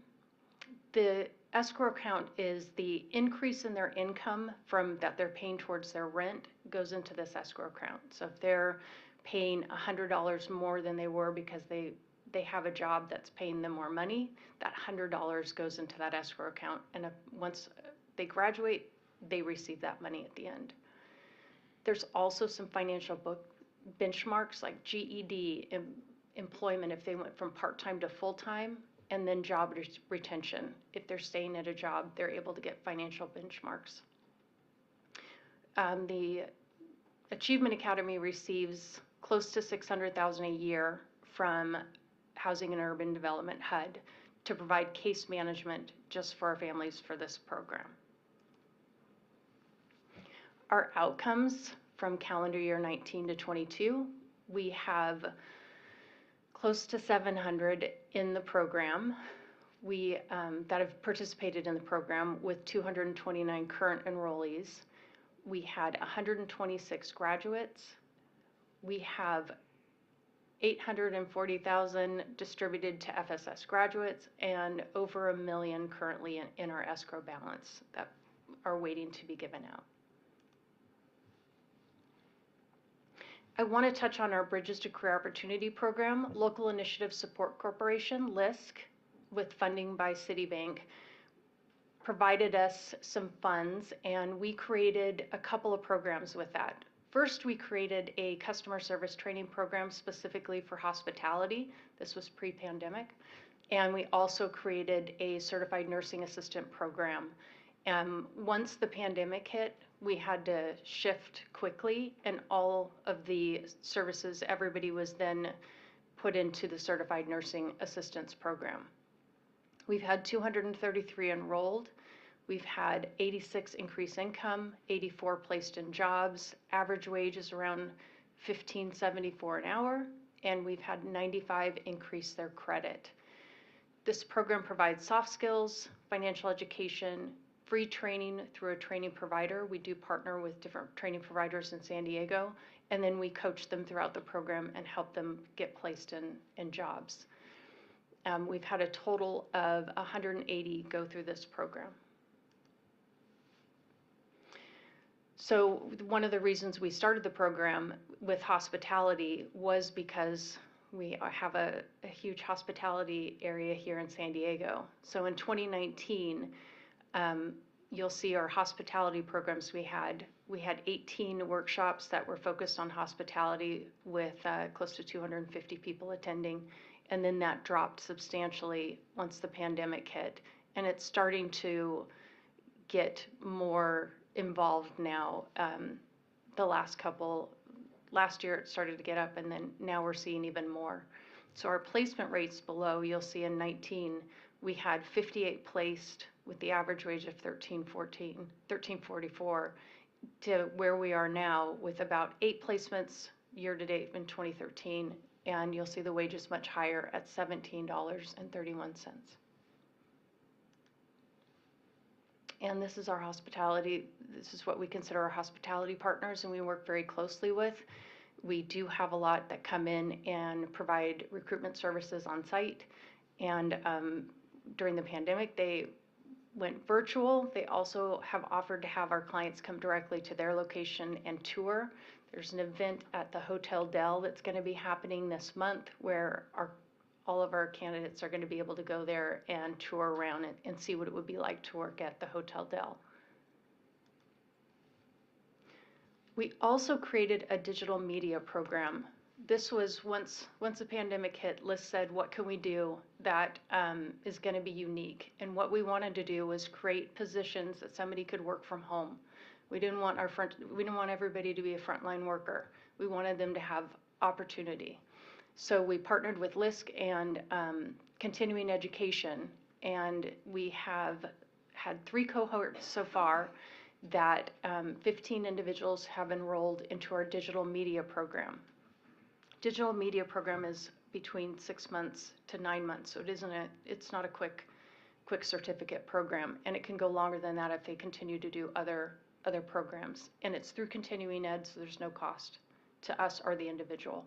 The escrow account is the increase in their income from that they're paying towards their rent goes into this escrow account. So if they're paying $100 more than they were because they have a job that's paying them more money, that $100 goes into that escrow account. And once they graduate, they receive that money at the end. There's also some financial benchmarks like GED, employment if they went from part-time to full-time, and then job retention. If they're staying at a job, they're able to get financial benchmarks. The Achievement Academy receives close to $600,000 a year from Housing and Urban Development HUD to provide case management just for our families for this program. Our outcomes from calendar year 19 to 22, we have close to 700 in the program. We that have participated in the program with 229 current enrollees. We had 126 graduates. We have 840,000 distributed to FSS graduates and over $1 million currently in our escrow balance that are waiting to be given out. I want to touch on our Bridges to Career Opportunity Program. Local Initiative Support Corporation, LISC, with funding by Citibank, provided us some funds, and we created a couple of programs with that. First, we created a customer service training program specifically for hospitality. This was pre-pandemic. And we also created a certified nursing assistant program. And once the pandemic hit, we had to shift quickly, and all of the services, everybody was then put into the certified nursing assistance program. We've had 233 enrolled. We've had 86 increase income, 84 placed in jobs. Average wage is around $15.74 an hour, and we've had 95 increase their credit. This program provides soft skills, financial education, free training through a training provider. We do partner with different training providers in San Diego, and then we coach them throughout the program and help them get placed in jobs. We've had a total of 180 go through this program. So one of the reasons we started the program with hospitality was because we have a huge hospitality area here in San Diego. So in 2019, you'll see our hospitality programs we had 18 workshops that were focused on hospitality with close to 250 people attending. And then that dropped substantially once the pandemic hit. And it's starting to get more involved now. Last year it started to get up, and then now we're seeing even more. So our placement rates below, you'll see in 19, we had 58 placed with the average wage of $13.44 to where we are now with about 8 placements year to date in 2013, and you'll see the wages much higher at $17.31. And this is our hospitality. This is what we consider our hospitality partners, and we work very closely with. We do have a lot that come in and provide recruitment services on site. And during the pandemic, they went virtual. They also have offered to have our clients come directly to their location and tour. There's an event at the Hotel Del that's going to be happening this month where all of our candidates are going to be able to go there and tour around and see what it would be like to work at the Hotel Del. We also created a digital media program. This was once the pandemic hit, Liz said, what can we do that is going to be unique? And what we wanted to do was create positions that somebody could work from home. We didn't want everybody to be a frontline worker. We wanted them to have opportunity. So we partnered with LISC and Continuing Education, and we have had 3 cohorts so far that 15 individuals have enrolled into our digital media program. Digital media program is between 6 months to 9 months, so it's not a quick certificate program, and it can go longer than that if they continue to do other programs. And it's through Continuing Ed, so there's no cost to us or the individual.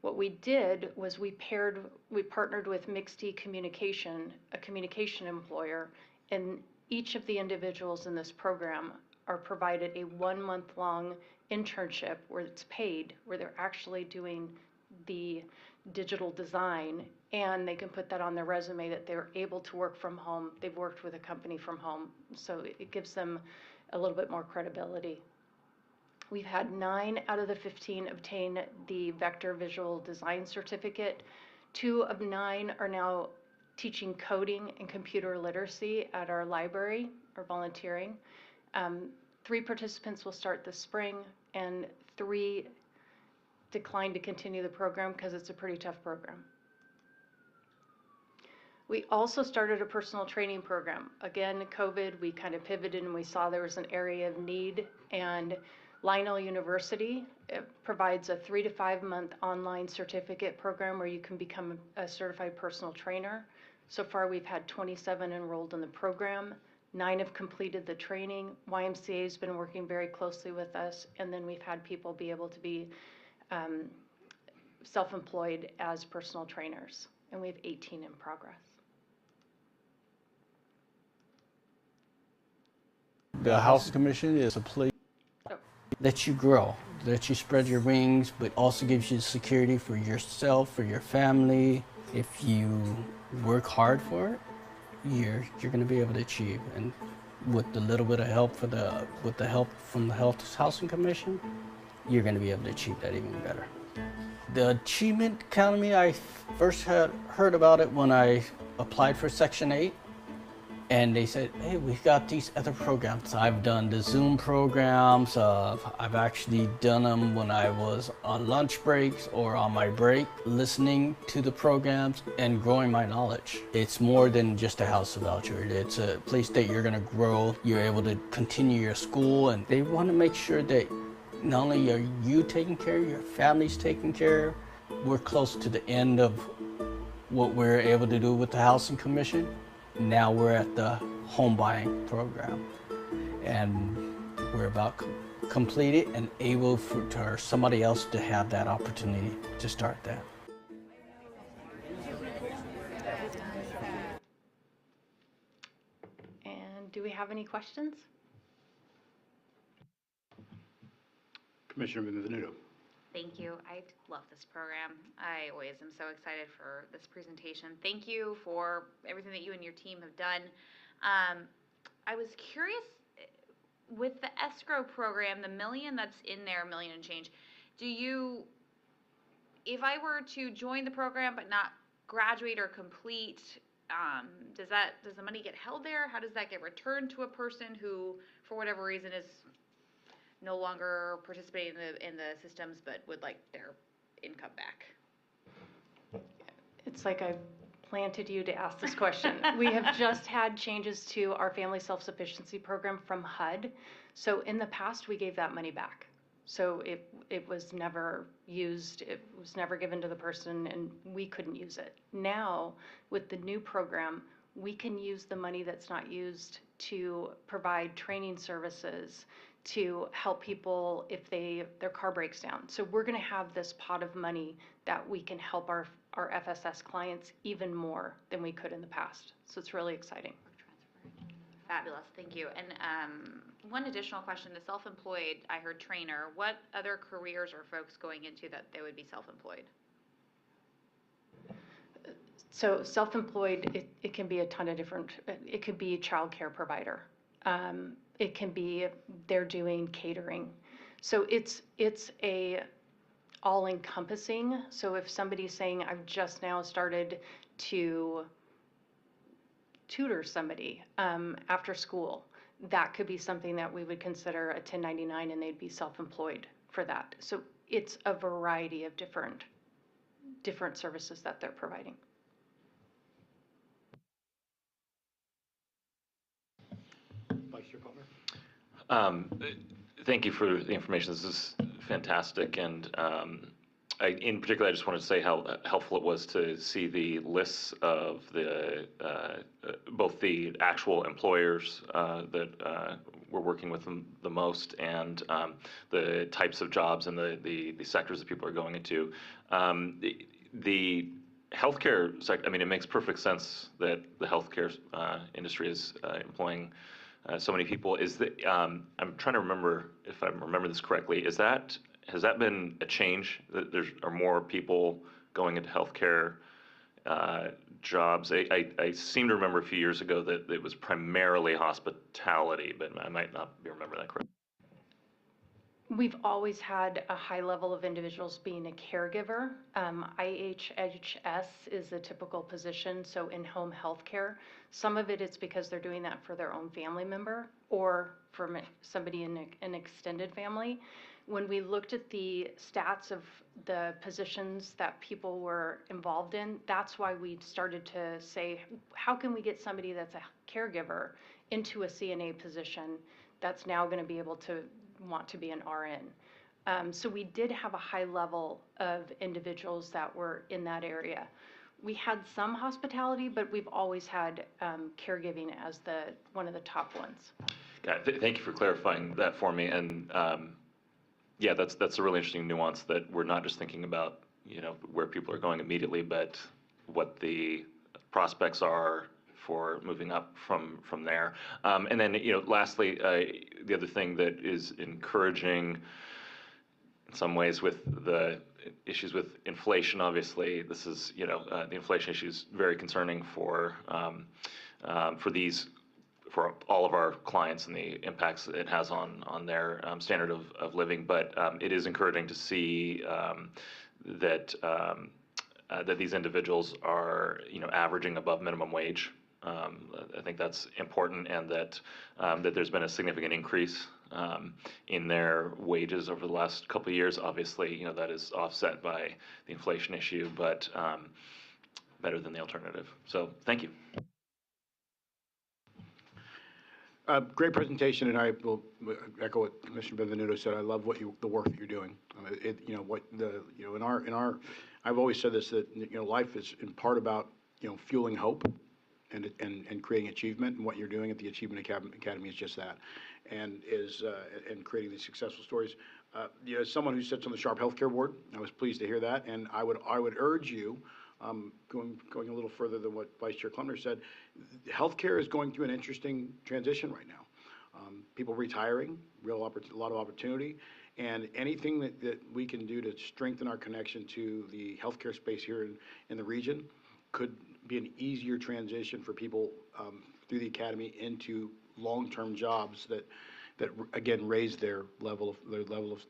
What we did was we partnered with Mixed Communication, a communication employer, and each of the individuals in this program are provided a 1-month-long internship where it's paid, where they're actually doing the digital design, and they can put that on their resume that they're able to work from home. They've worked with a company from home, so it gives them a little bit more credibility. We've had 9 out of the 15 obtain the Vector Visual Design Certificate. 2 of 9 are now teaching coding and computer literacy at our library or volunteering. 3 participants will start this spring, and 3 declined to continue the program because it's a pretty tough program. We also started a personal training program. Again, COVID, we kind of pivoted and we saw there was an area of need, and Lionel University provides a 3 to 5 month online certificate program where you can become a certified personal trainer. So far, we've had 27 enrolled in the program. 9 have completed the training. YMCA has been working very closely with us, and then we've had people be able to be self-employed as personal trainers, and we have 18 in progress. The House Commission is a place that you grow, that you spread your wings, but also gives you security for yourself, for your family. If you work hard for it, you're going to be able to achieve. And with the little bit of help with the help from the Housing Commission, you're going to be able to achieve that even better. The Achievement Academy, I first had heard about it when I applied for Section 8. And they said, hey, we've got these other programs. I've done the Zoom programs. I've actually done them when I was on lunch breaks or on my break, listening to the programs and growing my knowledge. It's more than just a house of voucher. It's a place that you're gonna grow. You're able to continue your school, and they wanna make sure that not only are you taken care of, your family's taken care of. We're close to the end of what we're able to do with the Housing Commission. Now we're at the home buying program, and we're about completed and able for somebody else to have that opportunity to start that. And do we have any questions? Commissioner Benvenuto. Thank you. I love this program. I always am so excited for this presentation. Thank you for everything that you and your team have done. I was curious, with the escrow program, the $1 million that's in there, $1 million and change, if I were to join the program but not graduate or complete, does the money get held there? How does that get returned to a person who, for whatever reason, is no longer participating in the systems but would like their income back? It's like I planted you to ask this question. We have just had changes to our family self-sufficiency program from HUD. So in the past, we gave that money back. So it was never used, it was never given to the person, and we couldn't use it. Now, with the new program, we can use the money that's not used to provide training services, to help people if their car breaks down. So we're going to have this pot of money that we can help our FSS clients even more than we could in the past. So it's really exciting. Fabulous, thank you. And one additional question, the self-employed, I heard trainer. What other careers are folks going into that they would be self-employed? So self-employed, it can be a ton of different, it could be a child care provider. It can be they're doing catering. So it's a all-encompassing. So if somebody's saying, I've just now started to tutor somebody after school, that could be something that we would consider a 1099, and they'd be self-employed for that. So it's a variety of different services that they're providing. Vice Chair Palmer. Thank you for the information. This is fantastic, and in particular, I just wanted to say how helpful it was to see the lists of the both the actual employers that we're working with them the most, and the types of jobs and the sectors that people are going into. The healthcare sector, I mean, it makes perfect sense that the healthcare industry is employing so many people. I'm trying to remember if I remember this correctly. Has that been a change? That are more people going into healthcare jobs? I seem to remember a few years ago that it was primarily hospitality, but I might not be remembering that correctly. We've always had a high level of individuals being a caregiver. IHHS is a typical position, so in-home healthcare. Some of it is because they're doing that for their own family member or for somebody in an extended family. When we looked at the stats of the positions that people were involved in, that's why we started to say, how can we get somebody that's a caregiver into a CNA position that's now going to be able to want to be an RN. So we did have a high level of individuals that were in that area. We had some hospitality, but we've always had caregiving as one of the top ones. Thank you for clarifying that for me. And yeah, that's a really interesting nuance, that we're not just thinking about, where people are going immediately, but what the prospects are for moving up from there. And then, lastly, the other thing that is encouraging in some ways with the issues with inflation, obviously, this is, the inflation issue is very concerning for all of our clients and the impacts it has on their standard of living. But it is encouraging to see that these individuals are, averaging above minimum wage. I think that's important, and that there's been a significant increase in their wages over the last couple of years. Obviously, that is offset by the inflation issue, but better than the alternative. So thank you. Great presentation, and I will echo what Commissioner Benvenuto said. I love the work that you're doing. I've always said this, that life is in part about fueling hope and creating achievement, and what you're doing at the Achievement Academy is just that, and creating these successful stories. As someone who sits on the Sharp Healthcare Board, I was pleased to hear that, and I would urge you, going a little further than what Vice Chair Klumner said, healthcare is going through an interesting transition right now. People retiring, a lot of opportunity, and anything that we can do to strengthen our connection to the healthcare space here in the region could be an easier transition for people through the academy into long-term jobs that again raise their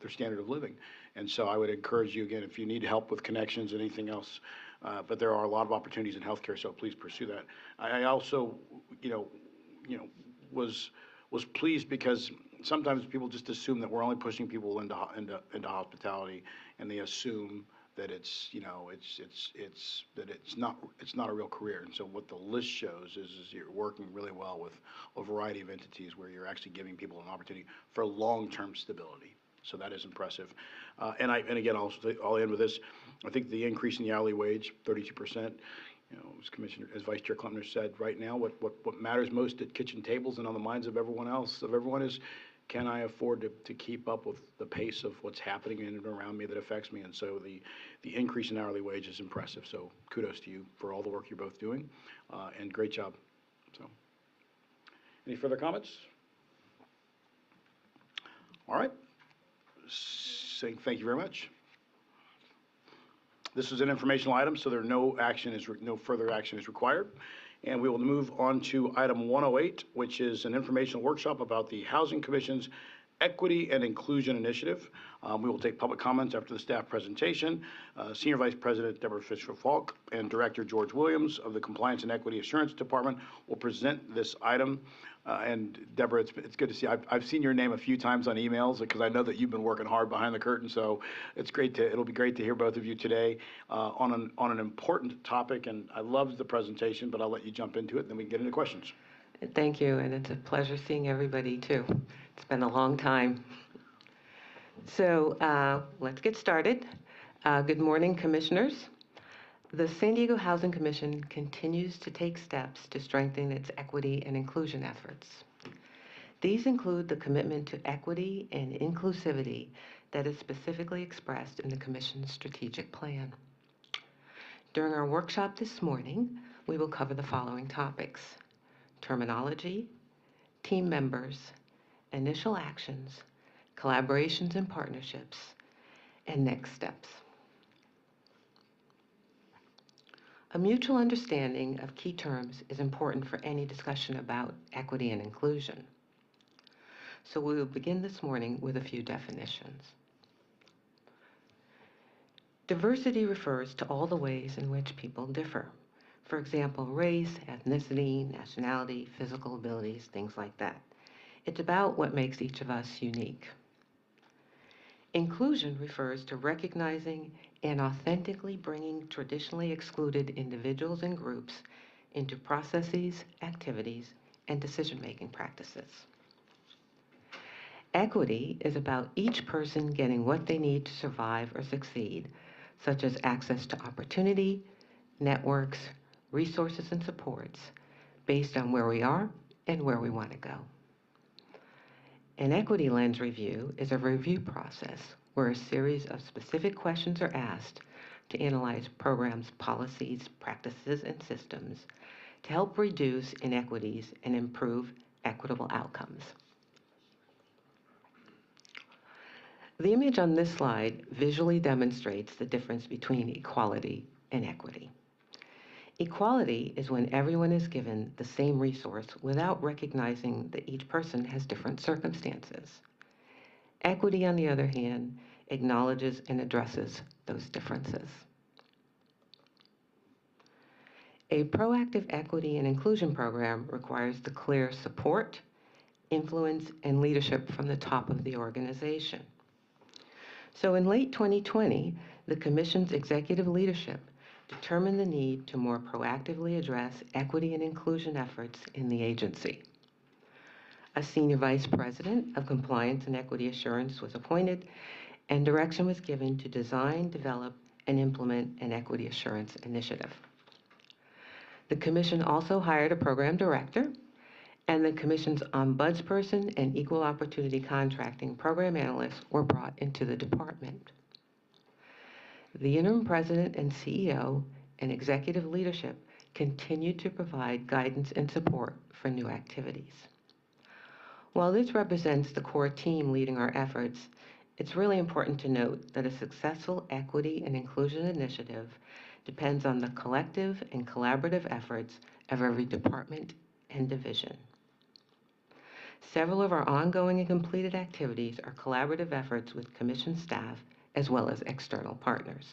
standard of living. And so I would encourage you, again, if you need help with connections and anything else, but there are a lot of opportunities in healthcare, so please pursue that. I also was pleased because sometimes people just assume that we're only pushing people into hospitality, and they assume that it's not a real career. And so what the list shows is you're working really well with a variety of entities where you're actually giving people an opportunity for long-term stability. So that is impressive. And again, I'll end with this. I think the increase in the hourly wage, 32%, as Vice Chair Klumner said, right now, what matters most at kitchen tables and on the minds of everyone is, can I afford to keep up with the pace of what's happening in and around me that affects me? And so the increase in hourly wage is impressive. So kudos to you for all the work you're both doing, and great job. So, any further comments? All right. Saying thank you very much. This is an informational item, so no further action is required. And we will move on to item 108, which is an informational workshop about the Housing Commission's Equity and Inclusion Initiative. We will take public comments after the staff presentation. Senior Vice President Deborah Fisher-Falk and Director George Williams of the Compliance and Equity Assurance Department will present this item. And Deborah, it's good to see. I've seen your name a few times on emails because I know that you've been working hard behind the curtain. So it'll be great to hear both of you today on an important topic. And I loved the presentation, but I'll let you jump into it, and then we can get into questions. Thank you, and it's a pleasure seeing everybody too. It's been a long time. So let's get started. Good morning, Commissioners. The San Diego Housing Commission continues to take steps to strengthen its equity and inclusion efforts. These include the commitment to equity and inclusivity that is specifically expressed in the Commission's strategic plan. During our workshop this morning, we will cover the following topics: terminology, team members, initial actions, collaborations and partnerships, and next steps. A mutual understanding of key terms is important for any discussion about equity and inclusion. So we will begin this morning with a few definitions. Diversity refers to all the ways in which people differ. For example, race, ethnicity, nationality, physical abilities, things like that. It's about what makes each of us unique. Inclusion refers to recognizing and authentically bringing traditionally excluded individuals and groups into processes, activities, and decision-making practices. Equity is about each person getting what they need to survive or succeed, such as access to opportunity, networks, resources, and supports, based on where we are and where we want to go. An equity lens review is a review process where a series of specific questions are asked to analyze programs, policies, practices, and systems to help reduce inequities and improve equitable outcomes. The image on this slide visually demonstrates the difference between equality and equity. Equality is when everyone is given the same resource without recognizing that each person has different circumstances. Equity, on the other hand, acknowledges and addresses those differences. A proactive equity and inclusion program requires the clear support, influence, and leadership from the top of the organization. So in late 2020, the Commission's executive leadership determined the need to more proactively address equity and inclusion efforts in the agency. A senior vice president of compliance and equity assurance was appointed, and direction was given to design, develop, and implement an equity assurance initiative. The Commission also hired a program director, and the Commission's ombudsperson and equal opportunity contracting program analysts were brought into the department. The interim president and CEO and executive leadership continue to provide guidance and support for new activities. While this represents the core team leading our efforts, it's really important to note that a successful equity and inclusion initiative depends on the collective and collaborative efforts of every department and division. Several of our ongoing and completed activities are collaborative efforts with Commission staff as well as external partners.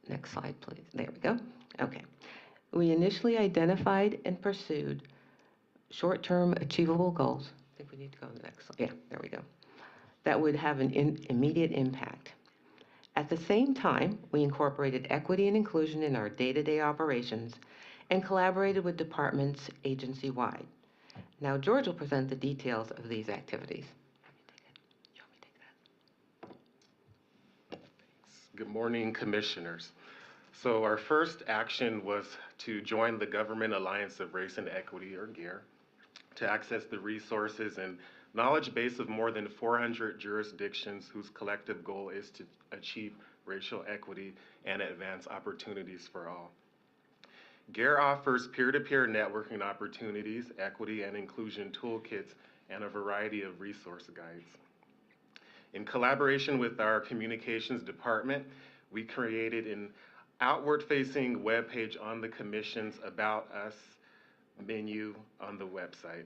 Next slide, please. There we go. Okay. We initially identified and pursued short-term achievable goals. I think we need to go to the next slide. Yeah, there we go. That would have an immediate impact. At the same time, we incorporated equity and inclusion in our day-to-day operations and collaborated with departments agency-wide. Now, George will present the details of these activities. Good morning, commissioners. So our first action was to join the Government Alliance of Race and Equity, or GARE, to access the resources and knowledge base of more than 400 jurisdictions whose collective goal is to achieve racial equity and advance opportunities for all. GARE offers peer-to-peer networking opportunities, equity and inclusion toolkits, and a variety of resource guides. In collaboration with our communications department, we created an outward-facing webpage on the Commission's About Us menu on the website.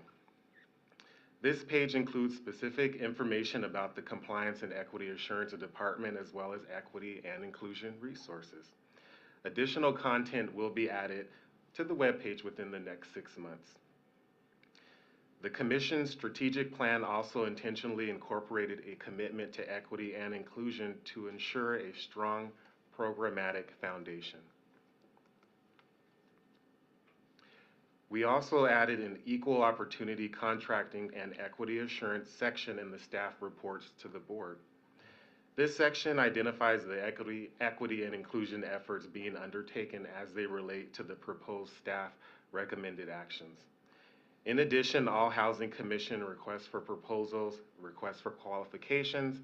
This page includes specific information about the Compliance and Equity Assurance Department, as well as equity and inclusion resources. Additional content will be added to the webpage within the next 6 months. The Commission's strategic plan also intentionally incorporated a commitment to equity and inclusion to ensure a strong programmatic foundation. We also added an equal opportunity contracting and equity assurance section in the staff reports to the board. This section identifies the equity and inclusion efforts being undertaken as they relate to the proposed staff recommended actions. In addition, all Housing Commission requests for proposals, requests for qualifications,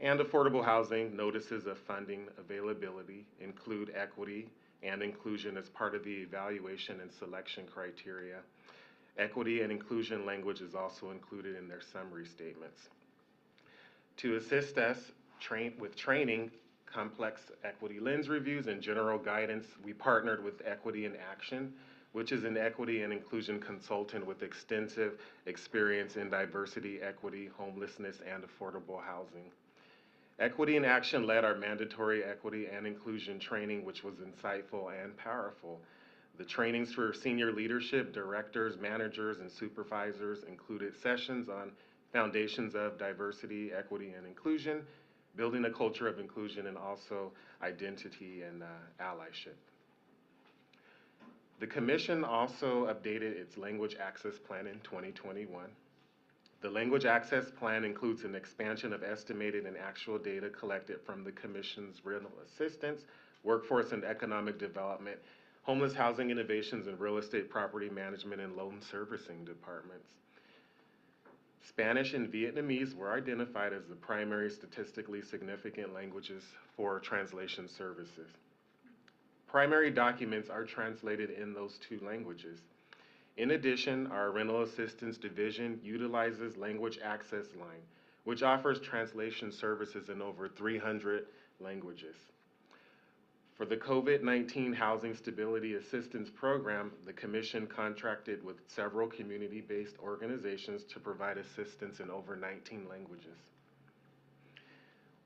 and affordable housing notices of funding availability include equity and inclusion as part of the evaluation and selection criteria. Equity and inclusion language is also included in their summary statements. To assist us with training, complex equity lens reviews, and general guidance, we partnered with Equity in Action, which is an equity and inclusion consultant with extensive experience in diversity, equity, homelessness, and affordable housing. Equity in Action led our mandatory equity and inclusion training, which was insightful and powerful. The trainings for senior leadership, directors, managers, and supervisors included sessions on foundations of diversity, equity, and inclusion, building a culture of inclusion, and also identity and allyship. The Commission also updated its Language Access Plan in 2021. The Language Access Plan includes an expansion of estimated and actual data collected from the Commission's rental assistance, workforce and economic development, homeless housing innovations, and real estate property management and loan servicing departments. Spanish and Vietnamese were identified as the primary statistically significant languages for translation services. Primary documents are translated in those two languages. In addition, our Rental Assistance Division utilizes Language Access Line, which offers translation services in over 300 languages. For the COVID-19 Housing Stability Assistance Program, the Commission contracted with several community-based organizations to provide assistance in over 19 languages.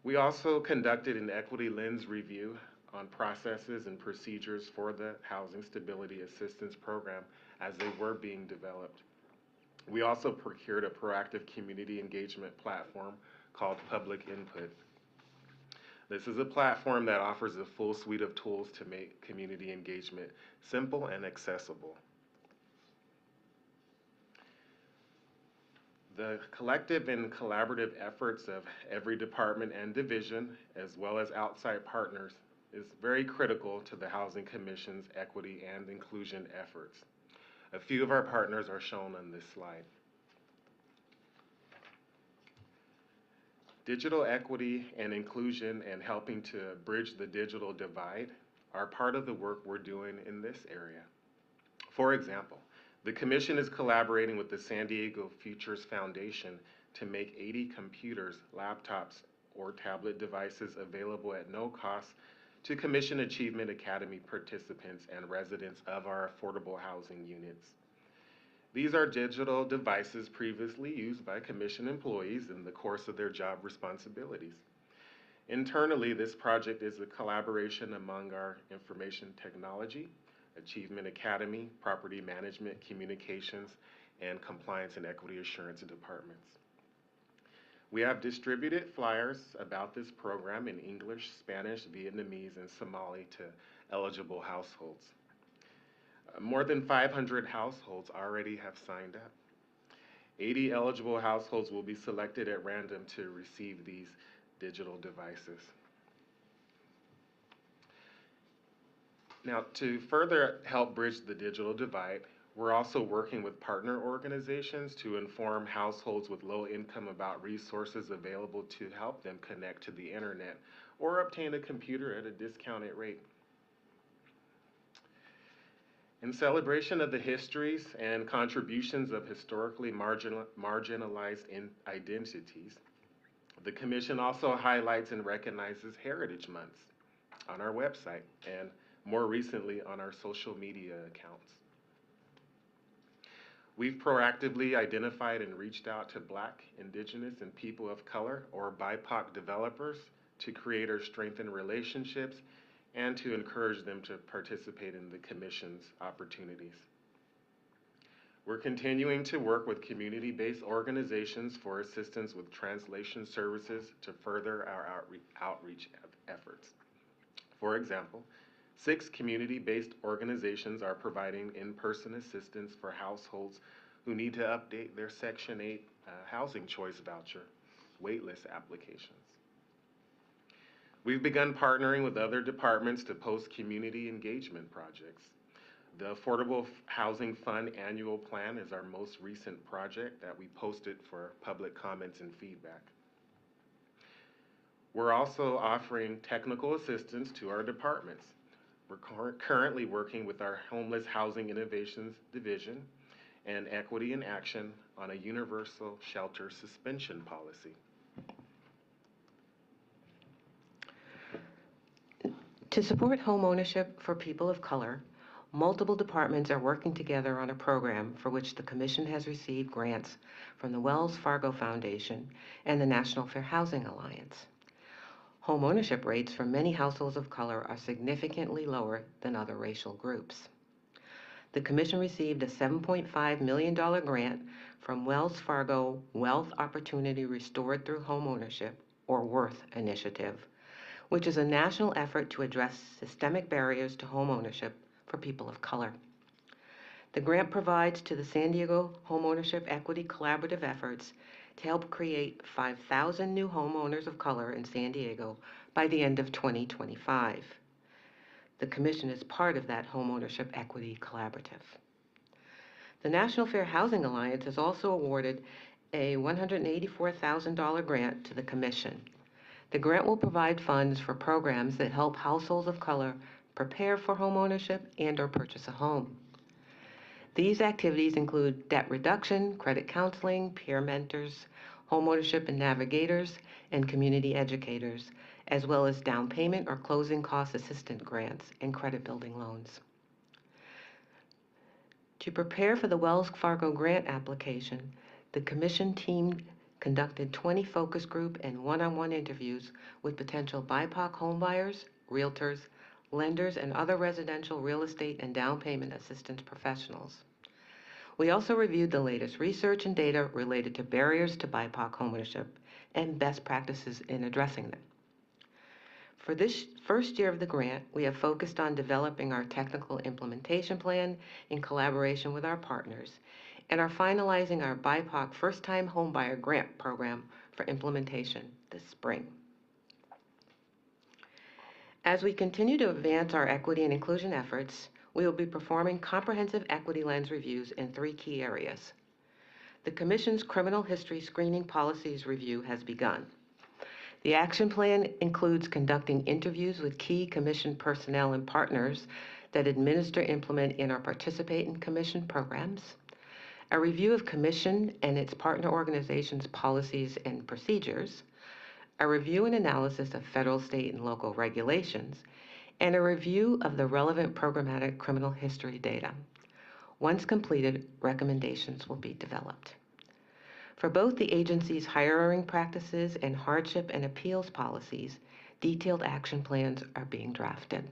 We also conducted an equity lens review on processes and procedures for the Housing Stability Assistance Program as they were being developed. We also procured a proactive community engagement platform called Public Input. This is a platform that offers a full suite of tools to make community engagement simple and accessible. The collective and collaborative efforts of every department and division, as well as outside partners, is very critical to the Housing Commission's equity and inclusion efforts. A few of our partners are shown on this slide. Digital equity and inclusion and helping to bridge the digital divide are part of the work we're doing in this area. For example, the Commission is collaborating with the San Diego Futures Foundation to make 80 computers, laptops, or tablet devices available at no cost to Commission Achievement Academy participants and residents of our affordable housing units. These are digital devices previously used by Commission employees in the course of their job responsibilities. Internally, this project is a collaboration among our Information Technology, Achievement Academy, Property Management, Communications, and Compliance and Equity Assurance departments. We have distributed flyers about this program in English, Spanish, Vietnamese, and Somali to eligible households. More than 500 households already have signed up. 80 eligible households will be selected at random to receive these digital devices. Now, to further help bridge the digital divide, we're also working with partner organizations to inform households with low income about resources available to help them connect to the internet or obtain a computer at a discounted rate. In celebration of the histories and contributions of historically marginalized identities, the Commission also highlights and recognizes Heritage Months on our website and more recently on our social media accounts. We've proactively identified and reached out to Black, Indigenous, and people of color or BIPOC developers to create or strengthen relationships and to encourage them to participate in the Commission's opportunities. We're continuing to work with community-based organizations for assistance with translation services to further our outreach efforts. For example, 6 community-based organizations are providing in-person assistance for households who need to update their Section 8 housing choice voucher waitlist applications. We've begun partnering with other departments to post community engagement projects. The Affordable Housing Fund Annual Plan is our most recent project that we posted for public comments and feedback. We're also offering technical assistance to our departments. We're currently working with our Homeless Housing Innovations Division and Equity in Action on a universal shelter suspension policy. To support homeownership for people of color, multiple departments are working together on a program for which the Commission has received grants from the Wells Fargo Foundation and the National Fair Housing Alliance. Homeownership rates for many households of color are significantly lower than other racial groups. The Commission received a $7.5 million grant from Wells Fargo Wealth Opportunity Restored Through Homeownership, or WORTH initiative, which is a national effort to address systemic barriers to homeownership for people of color. The grant provides to the San Diego Homeownership Equity Collaborative efforts to help create 5,000 new homeowners of color in San Diego by the end of 2025. The Commission is part of that Homeownership Equity Collaborative. The National Fair Housing Alliance has also awarded a $184,000 grant to the Commission. The grant will provide funds for programs that help households of color prepare for homeownership and/or purchase a home. These activities include debt reduction, credit counseling, peer mentors, homeownership and navigators, and community educators, as well as down payment or closing cost assistance grants and credit building loans. To prepare for the Wells Fargo grant application, the Commission team conducted 20 focus group and one-on-one interviews with potential BIPOC homebuyers, realtors, lenders, and other residential real estate and down payment assistance professionals. We also reviewed the latest research and data related to barriers to BIPOC homeownership and best practices in addressing them. For this first year of the grant, we have focused on developing our technical implementation plan in collaboration with our partners and are finalizing our BIPOC first-time homebuyer grant program for implementation this spring. As we continue to advance our equity and inclusion efforts, we will be performing comprehensive equity lens reviews in 3 key areas. The Commission's criminal history screening policies review has begun. The action plan includes conducting interviews with key Commission personnel and partners that administer, implement, and or participate in Commission programs, a review of Commission and its partner organizations' policies and procedures, a review and analysis of federal, state, and local regulations, and a review of the relevant programmatic criminal history data. Once completed, recommendations will be developed. For both the agency's hiring practices and hardship and appeals policies, detailed action plans are being drafted.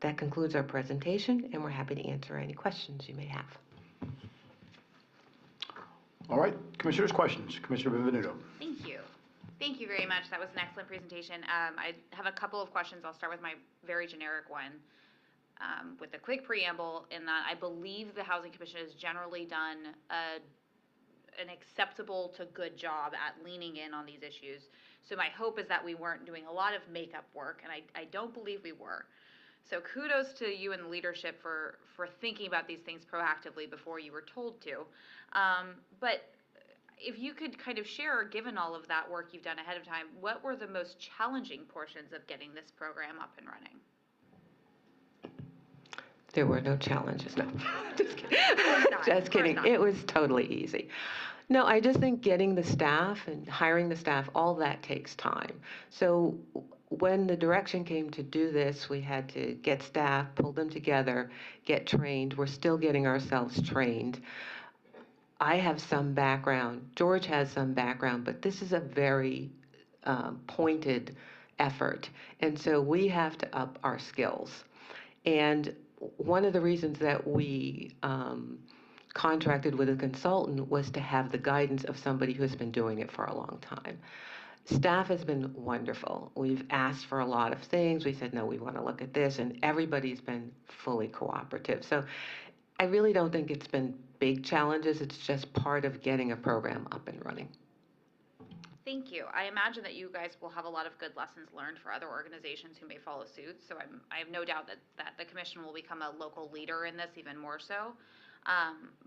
That concludes our presentation, and we're happy to answer any questions you may have. All right, Commissioners, questions. Commissioner Benvenuto. Thank you. Thank you very much. That was an excellent presentation. I have a couple of questions. I'll start with my very generic one with a quick preamble in that I believe the Housing Commission has generally done an acceptable to good job at leaning in on these issues. So my hope is that we weren't doing a lot of makeup work, and I don't believe we were. So kudos to you and the leadership for thinking about these things proactively before you were told to. But if you could kind of share, given all of that work you've done ahead of time, what were the most challenging portions of getting this program up and running? There were no challenges, no. Just kidding. Not, Just kidding. not. It was totally easy. No, I just think getting the staff and hiring the staff, all that takes time. So when the direction came to do this, we had to get staff, pull them together, get trained. We're still getting ourselves trained. I have some background, George has some background, but this is a very pointed effort. And so we have to up our skills. And one of the reasons that we contracted with a consultant was to have the guidance of somebody who has been doing it for a long time. Staff has been wonderful. We've asked for a lot of things. We said, no, we want to look at this, and everybody's been fully cooperative. So I really don't think it's been big challenges. It's just part of getting a program up and running. Thank you. I imagine that you guys will have a lot of good lessons learned for other organizations who may follow suit. So I have no doubt that the commission will become a local leader in this even more so.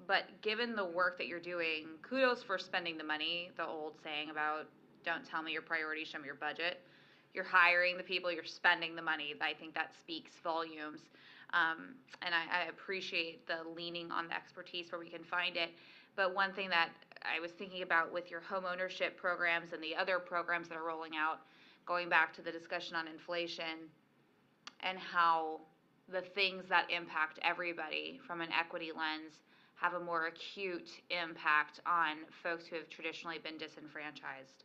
But given the work that you're doing, kudos for spending the money, the old saying about don't tell me your priorities, show me your budget. you're hiring the people, you're spending the money. I think that speaks volumes. And I appreciate the leaning on the expertise where we can find it. But one thing that I was thinking about with your home ownership programs and the other programs that are rolling out, going back to the discussion on inflation and how the things that impact everybody from an equity lens have a more acute impact on folks who have traditionally been disenfranchised.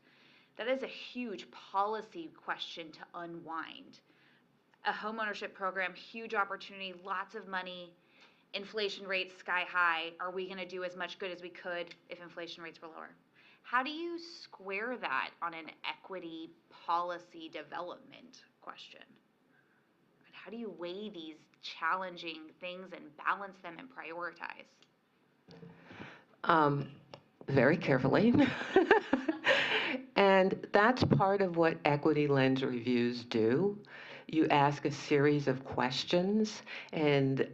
That is a huge policy question to unwind. A homeownership program, huge opportunity, lots of money, inflation rates sky high. Are we going to do as much good as we could if inflation rates were lower? How do you square that on an equity policy development question? How do you weigh these challenging things and balance them and prioritize? Very carefully. And that's part of what equity lens reviews do. You ask a series of questions, and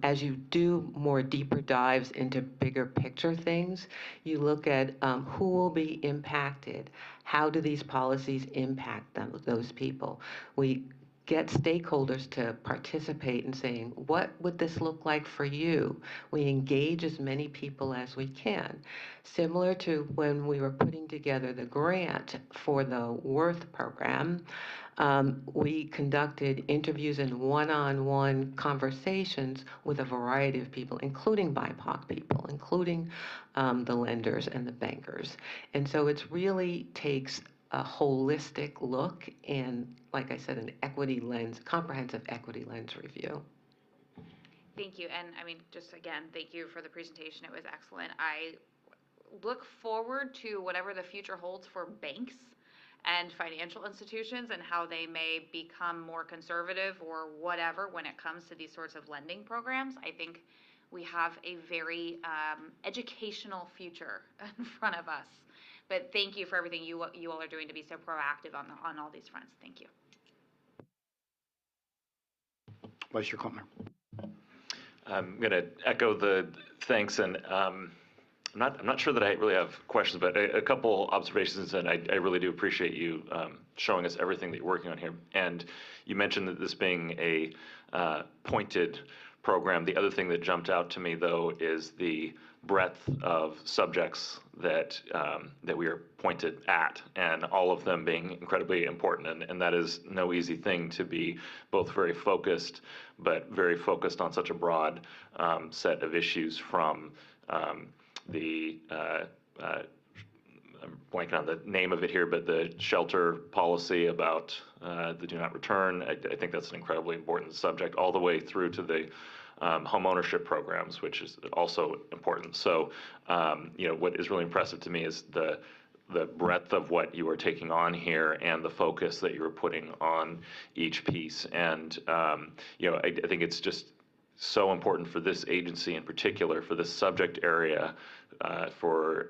as you do more deeper dives into bigger picture things, you look at who will be impacted. How do these policies impact them, those people? We get stakeholders to participate in saying, what would this look like for you? We engage as many people as we can. Similar to when we were putting together the grant for the Worth program, we conducted interviews and one-on-one conversations with a variety of people, including BIPOC people, including the lenders and the bankers. And so it really takes a holistic look and, like I said, an equity lens, comprehensive equity lens review. Thank you. And I mean, just again, thank you for the presentation. It was excellent. I look forward to whatever the future holds for banks and financial institutions and how they may become more conservative or whatever when it comes to these sorts of lending programs. I think we have a very educational future in front of us. But thank you for everything you all are doing to be so proactive on all these fronts. Thank you. Vice Chair Klempner. I'm going to echo the thanks, and I'm not sure that I really have questions, but a couple observations, and I really do appreciate you showing us everything that you're working on here. And you mentioned that this being a pointed program. The other thing that jumped out to me, though, is the breadth of subjects that that we are pointed at, and all of them being incredibly important. And that is no easy thing, to be both very focused, but very focused on such a broad set of issues, from the I'm blanking on the name of it here, but the shelter policy about the do not return. I think that's an incredibly important subject, all the way through to the home ownership programs, which is also important. So, what is really impressive to me is the breadth of what you are taking on here and the focus that you're putting on each piece. And, I think it's just so important for this agency in particular, for this subject area, for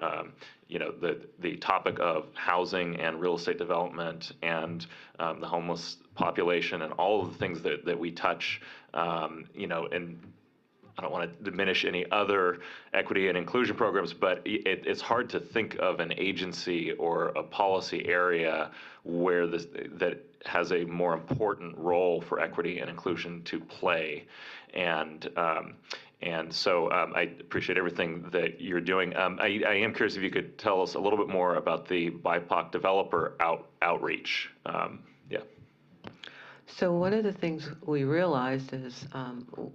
the topic of housing and real estate development and the homeless population and all of the things that we touch, and I don't want to diminish any other equity and inclusion programs, but it's hard to think of an agency or a policy area where that has a more important role for equity and inclusion to play. And so I appreciate everything that you're doing. I am curious if you could tell us a little bit more about the BIPOC developer outreach. Yeah. So one of the things we realized is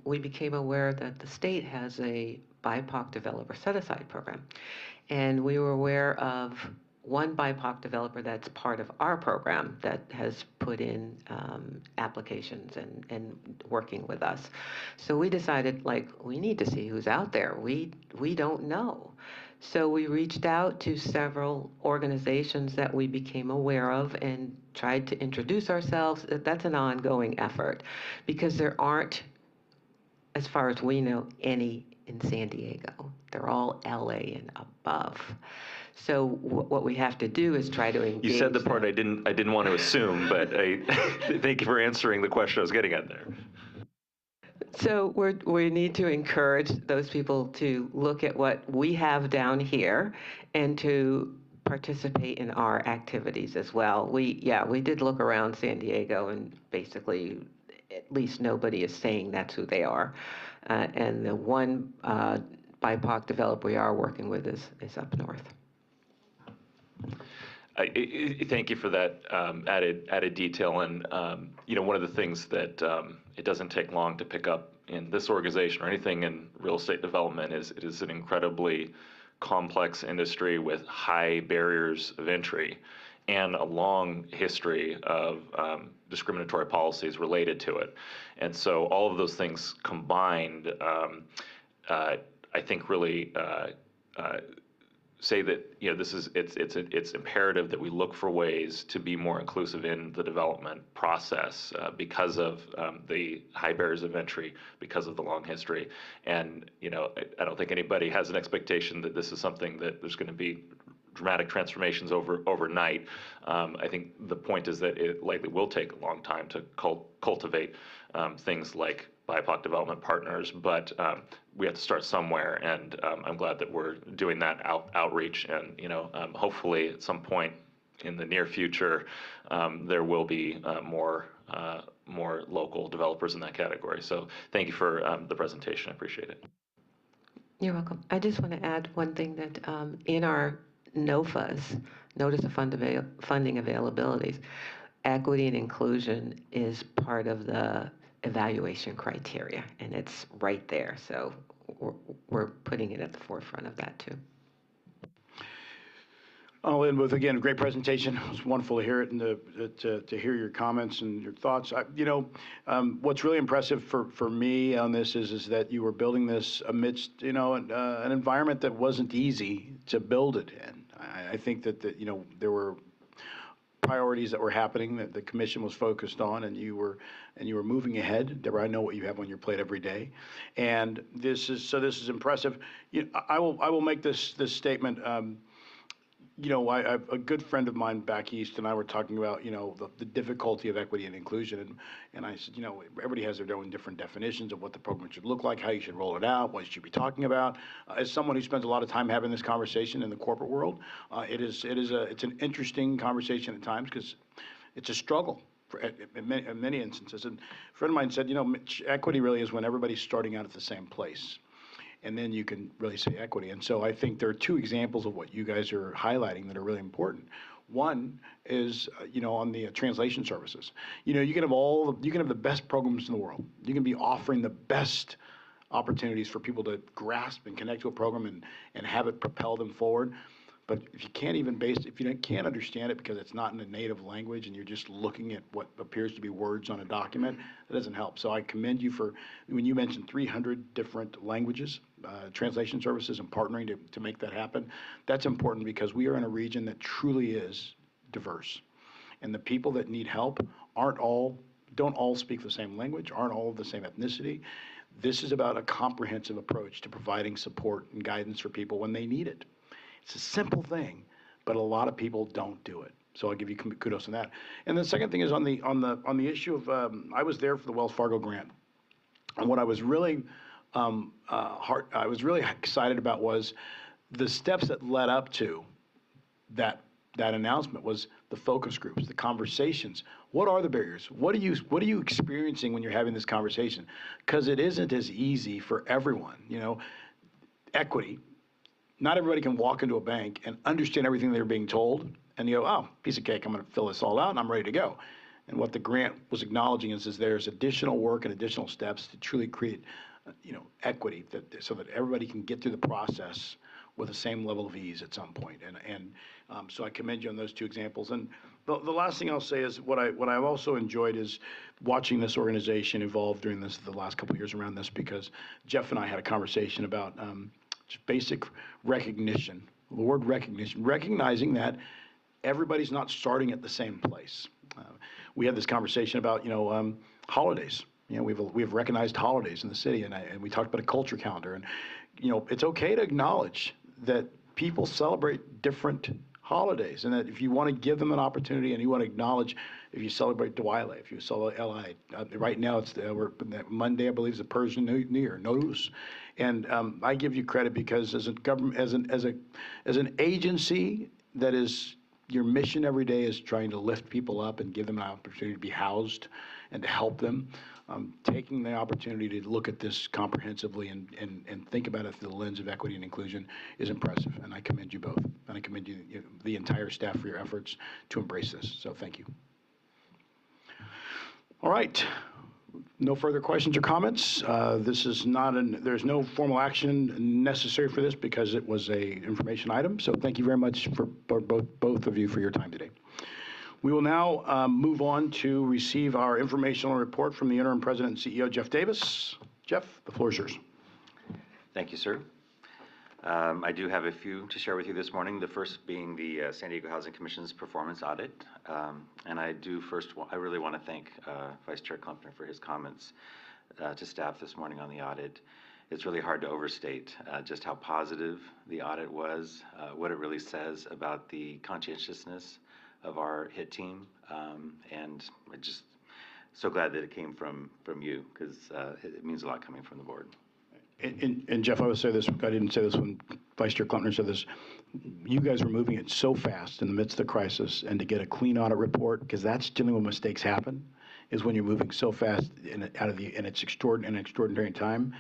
we became aware that the state has a BIPOC developer set-aside program. And we were aware of one BIPOC developer that's part of our program that has put in applications and working with us. So we decided, we need to see who's out there. We don't know. So we reached out to several organizations that we became aware of and tried to introduce ourselves. That's an ongoing effort because there aren't, as far as we know, any in San Diego. They're all LA and above. So what we have to do is try to engage. You said the part I didn't want to assume, but I thank you for answering the question I was getting at there. So we need to encourage those people to look at what we have down here and to participate in our activities as well. We did look around San Diego, and basically, at least nobody is saying that's who they are. And the one BIPOC developer we are working with is up north. Thank you for that added detail. And one of the things that it doesn't take long to pick up in this organization or anything in real estate development is it is an incredibly complex industry with high barriers of entry and a long history of discriminatory policies related to it. And so all of those things combined, I think really say that it's imperative that we look for ways to be more inclusive in the development process because of the high barriers of entry, because of the long history. And I don't think anybody has an expectation that this is something that there's going to be dramatic transformations overnight. I think the point is that it likely will take a long time to cultivate things like BIPOC development partners, but we have to start somewhere, and I'm glad that we're doing that outreach. And hopefully at some point in the near future, there will be more local developers in that category. So thank you for the presentation. I appreciate it. You're welcome. I just want to add one thing that in our NOFAs, Notice of Funding Availabilities, equity and inclusion is part of the evaluation criteria, and it's right there. So we're putting it at the forefront of that too. I'll end with, again, a great presentation. It was wonderful to hear it and to hear your comments and your thoughts. What's really impressive for me on this is that you were building this amidst, an environment that wasn't easy to build it in. I think that there were priorities that were happening that the commission was focused on, and you were moving ahead. Deborah, I know what you have on your plate every day, and this is impressive. I will make this statement. A good friend of mine back east and I were talking about, the difficulty of equity and inclusion. And I said, everybody has their own different definitions of what the program should look like, how you should roll it out, what you should be talking about. As someone who spends a lot of time having this conversation in the corporate world, it's an interesting conversation at times because it's a struggle in many instances. And a friend of mine said, equity really is when everybody's starting out at the same place. And then you can really say equity. And so I think there are two examples of what you guys are highlighting that are really important. One is, on the translation services. You can have the best programs in the world. You can be offering the best opportunities for people to grasp and connect to a program and have it propel them forward. But if you can't understand it because it's not in a native language and you're just looking at what appears to be words on a document, that doesn't help. So I commend you for, when you mentioned 300 different languages, translation services, and partnering to make that happen. That's important because we are in a region that truly is diverse. And the people that need help don't all speak the same language, aren't all of the same ethnicity. This is about a comprehensive approach to providing support and guidance for people when they need it. It's a simple thing, but a lot of people don't do it. So I'll give you kudos on that. And the second thing is on the issue of I was there for the Wells Fargo grant, and what I was really excited about was the steps that led up to that announcement was the focus groups, the conversations. What are the barriers? What are you experiencing when you're having this conversation? Because it isn't as easy for everyone. Equity. Not everybody can walk into a bank and understand everything they're being told and you go, oh, piece of cake, I'm going to fill this all out and I'm ready to go. And what the grant was acknowledging is there's additional work and additional steps to truly create, equity so that everybody can get through the process with the same level of ease at some point. So I commend you on those two examples. And the last thing I'll say is what I've also enjoyed is watching this organization evolve during the last couple of years around this, because Jeff and I had a conversation about just basic recognition, the word recognition, recognizing that everybody's not starting at the same place. We had this conversation about, holidays. We have recognized holidays in the city, and we talked about a culture calendar. And, it's okay to acknowledge that people celebrate different holidays, and that if you want to give them an opportunity and you want to acknowledge if you celebrate Diwali, if you celebrate LI, right now it's Monday, I believe, is the Persian New Year, Nowruz. And I give you credit because as a government, as an agency that is, your mission every day is trying to lift people up and give them an opportunity to be housed and to help them. Taking the opportunity to look at this comprehensively and think about it through the lens of equity and inclusion is impressive, and I commend you both. And I commend you, the entire staff, for your efforts to embrace this, so thank you. All right. No further questions or comments. This is not there's no formal action necessary for this because it was a information item. So thank you very much for both of you for your time today. We will now move on to receive our informational report from the interim president and CEO, Jeff Davis. Jeff, the floor is yours. Thank you, sir. I do have a few to share with you this morning, the first being the San Diego Housing Commission's performance audit. And I really want to thank Vice Chair Klumpner for his comments to staff this morning on the audit. It's really hard to overstate just how positive the audit was, what it really says about the conscientiousness of our HIT team. And I'm just so glad that it came from you, because it means a lot coming from the board. And Jeff, I would say this, I didn't say this when Vice Chair Klumpner said this, you guys were moving it so fast in the midst of the crisis, and to get a clean audit report, because that's generally when mistakes happen, is when you're moving so fast and it's extraordinary time,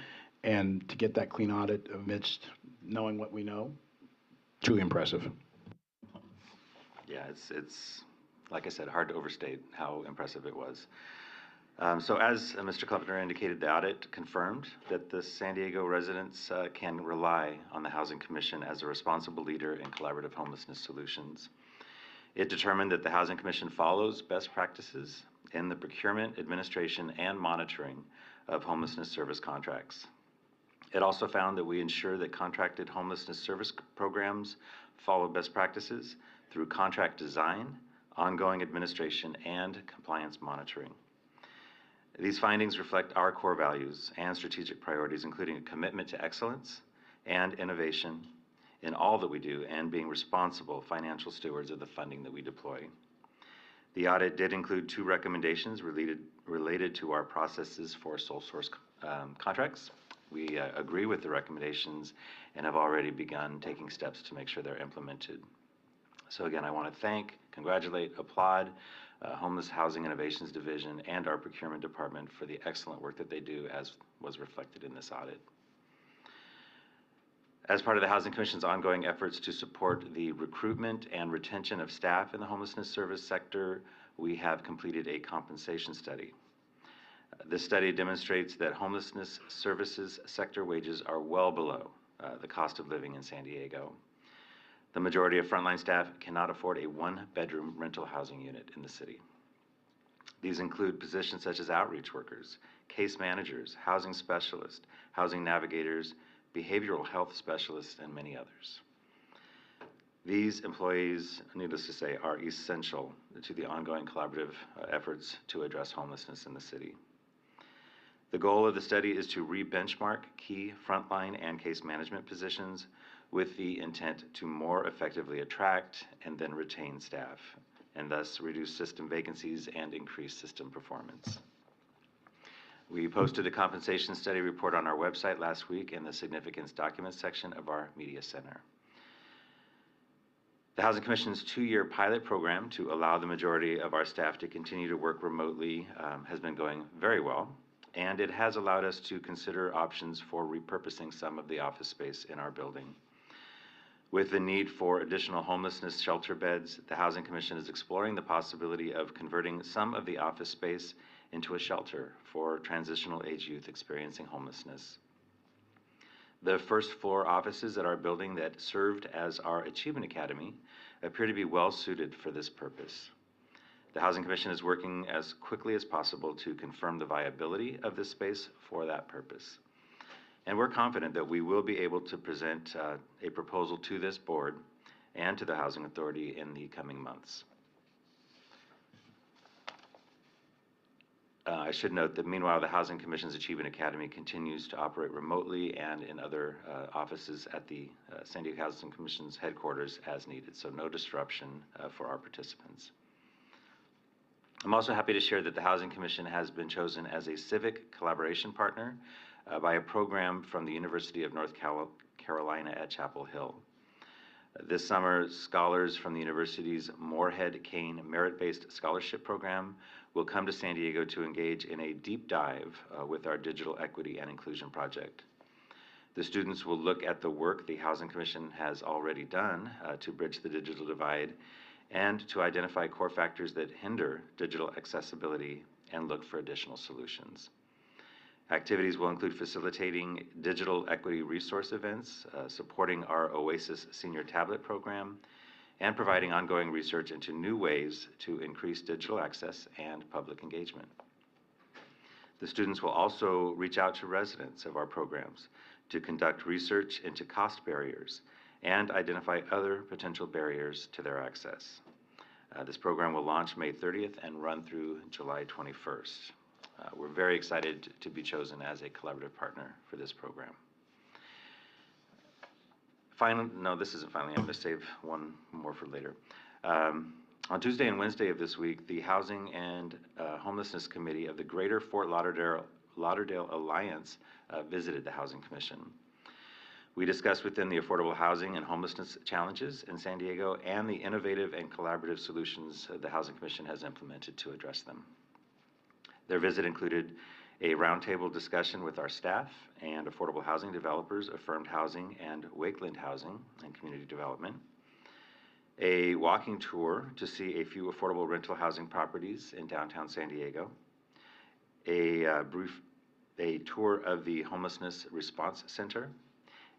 and to get that clean audit amidst knowing what we know, truly impressive. Yeah, it's like I said, hard to overstate how impressive it was. So as Mr. Klumpner indicated, the audit confirmed that the San Diego residents can rely on the Housing Commission as a responsible leader in collaborative homelessness solutions. It determined that the Housing Commission follows best practices in the procurement, administration, and monitoring of homelessness service contracts. It also found that we ensure that contracted homelessness service programs follow best practices through contract design, ongoing administration, and compliance monitoring. These findings reflect our core values and strategic priorities, including a commitment to excellence and innovation in all that we do, and being responsible financial stewards of the funding that we deploy. The audit did include 2 recommendations related to our processes for sole source contracts. We agree with the recommendations and have already begun taking steps to make sure they're implemented. So again, I want to thank, congratulate, applaud Homeless Housing Innovations Division and our procurement department for the excellent work that they do, as was reflected in this audit. As part of the Housing Commission's ongoing efforts to support the recruitment and retention of staff in the homelessness service sector, we have completed a compensation study. This study demonstrates that homelessness services sector wages are well below the cost of living in San Diego. The majority of frontline staff cannot afford a 1-bedroom rental housing unit in the city. These include positions such as outreach workers, case managers, housing specialists, housing navigators, behavioral health specialists, and many others. These employees, needless to say, are essential to the ongoing collaborative efforts to address homelessness in the city. The goal of the study is to re-benchmark key frontline and case management positions with the intent to more effectively attract and then retain staff, and thus reduce system vacancies and increase system performance. We posted a compensation study report on our website last week in the significance documents section of our media center. The Housing Commission's 2-year pilot program to allow the majority of our staff to continue to work remotely has been going very well, and it has allowed us to consider options for repurposing some of the office space in our building. With the need for additional homelessness shelter beds, the Housing Commission is exploring the possibility of converting some of the office space into a shelter for transitional age youth experiencing homelessness. The first floor offices at our building that served as our Achievement Academy appear to be well suited for this purpose. The Housing Commission is working as quickly as possible to confirm the viability of this space for that purpose. And we're confident that we will be able to present a proposal to this board and to the Housing Authority in the coming months. I should note that meanwhile, the Housing Commission's Achievement Academy continues to operate remotely and in other offices at the San Diego Housing Commission's headquarters as needed, so no disruption for our participants. I'm also happy to share that the Housing Commission has been chosen as a civic collaboration partner by a program from the University of North Carolina at Chapel Hill. This summer, scholars from the university's Moorhead-Kane Merit-Based Scholarship Program will come to San Diego to engage in a deep dive with our Digital Equity and Inclusion Project. The students will look at the work the Housing Commission has already done to bridge the digital divide and to identify core factors that hinder digital accessibility and look for additional solutions. Activities will include facilitating digital equity resource events, supporting our OASIS Senior Tablet Program, and providing ongoing research into new ways to increase digital access and public engagement. The students will also reach out to residents of our programs to conduct research into cost barriers and identify other potential barriers to their access. This program will launch May 30th and run through July 21st. We're very excited to be chosen as a collaborative partner for this program. No, this isn't finally. I'm going to save one more for later. On Tuesday and Wednesday of this week, the Housing and Homelessness Committee of the Greater Fort Lauderdale Alliance visited the Housing Commission. We discussed within the affordable housing and homelessness challenges in San Diego and the innovative and collaborative solutions the Housing Commission has implemented to address them. Their visit included a roundtable discussion with our staff and affordable housing developers, Affirmed Housing and Wakeland Housing and Community Development, a walking tour to see a few affordable rental housing properties in downtown San Diego, a tour of the Homelessness Response Center,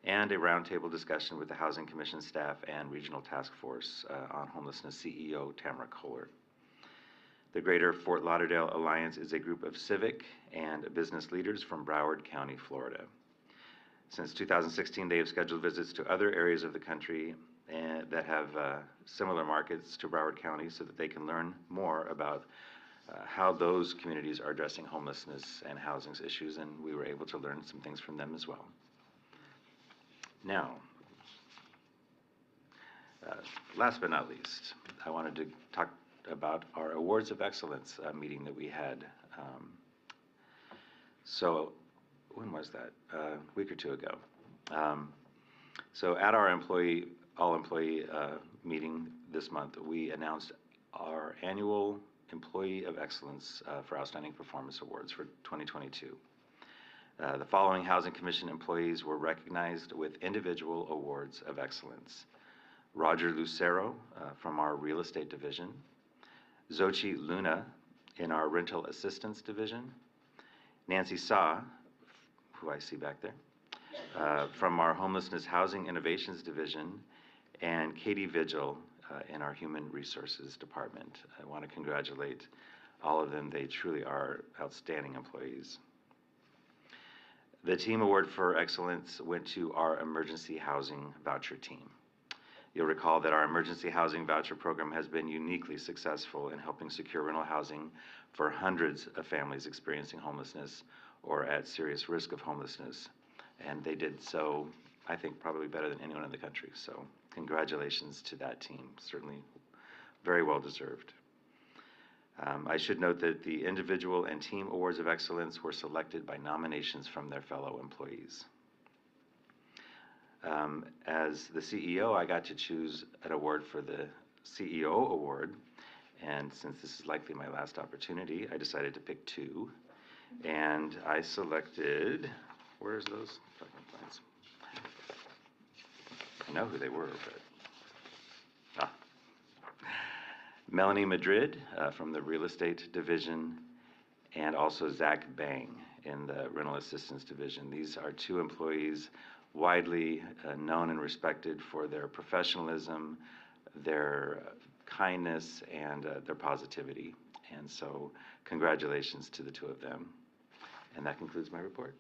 and a roundtable discussion with the Housing Commission staff and Regional Task Force on Homelessness CEO Tamara Kohler. The Greater Fort Lauderdale Alliance is a group of civic and business leaders from Broward County, Florida. Since 2016, they have scheduled visits to other areas of the country that have similar markets to Broward County so that they can learn more about how those communities are addressing homelessness and housing issues, and we were able to learn some things from them as well. Now, last but not least, I wanted to talk about our Awards of Excellence meeting that we had. So when was that? A week or two ago. So at our all-employee meeting this month, we announced our annual Employee of Excellence for Outstanding Performance Awards for 2022. The following Housing Commission employees were recognized with individual awards of excellence. Roger Lucero from our Real Estate Division, Xochi Luna in our Rental Assistance Division, Nancy Sa, who I see back there, from our Homelessness Housing Innovations Division, and Katie Vigil in our Human Resources Department. I want to congratulate all of them. They truly are outstanding employees. The Team Award for Excellence went to our Emergency Housing Voucher Team. You'll recall that our Emergency Housing Voucher Program has been uniquely successful in helping secure rental housing for hundreds of families experiencing homelessness or at serious risk of homelessness. And they did so, I think, probably better than anyone in the country. So congratulations to that team, certainly very well deserved. I should note that the individual and team awards of excellence were selected by nominations from their fellow employees. As the CEO, I got to choose an award for the CEO award, and since this is likely my last opportunity, I decided to pick two, and I selected, where's those fucking plans? I know who they were, but, Melanie Madrid from the Real Estate Division, and also Zach Bang in the Rental Assistance Division. These are two employees widely known and respected for their professionalism, their kindness, and their positivity. And so congratulations to the two of them. And that concludes my report.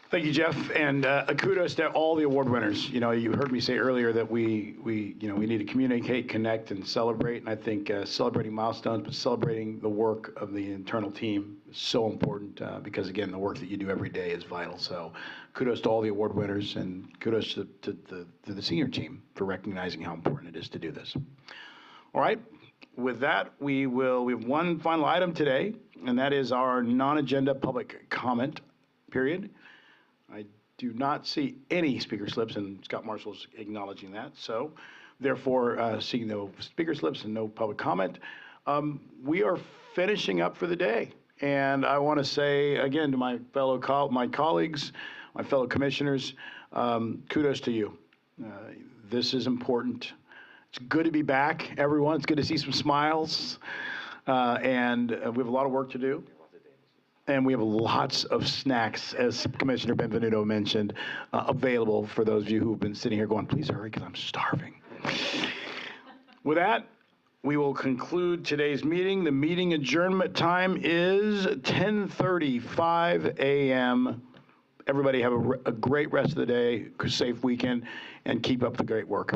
Thank you, Jeff, and kudos to all the award winners. You know, you heard me say earlier that we need to communicate, connect, and celebrate. And I think celebrating milestones, but celebrating the work of the internal team is so important because, again, the work that you do every day is vital. So kudos to all the award winners, and kudos to the senior team for recognizing how important it is to do this. All right. With that, we have one final item today, and that is our non-agenda public comment period. I do not see any speaker slips, and Scott Marshall's acknowledging that. So therefore, seeing no speaker slips and no public comment, we are finishing up for the day. And I want to say again to my fellow colleagues, my fellow commissioners, kudos to you. This is important. It's good to be back, everyone. It's good to see some smiles. And we have a lot of work to do. And we have lots of snacks, as Commissioner Benvenuto mentioned, available for those of you who've been sitting here going, please hurry, because I'm starving. With that, we will conclude today's meeting. The meeting adjournment time is 10:35 a.m. Everybody have a great rest of the day, safe weekend, and keep up the great work.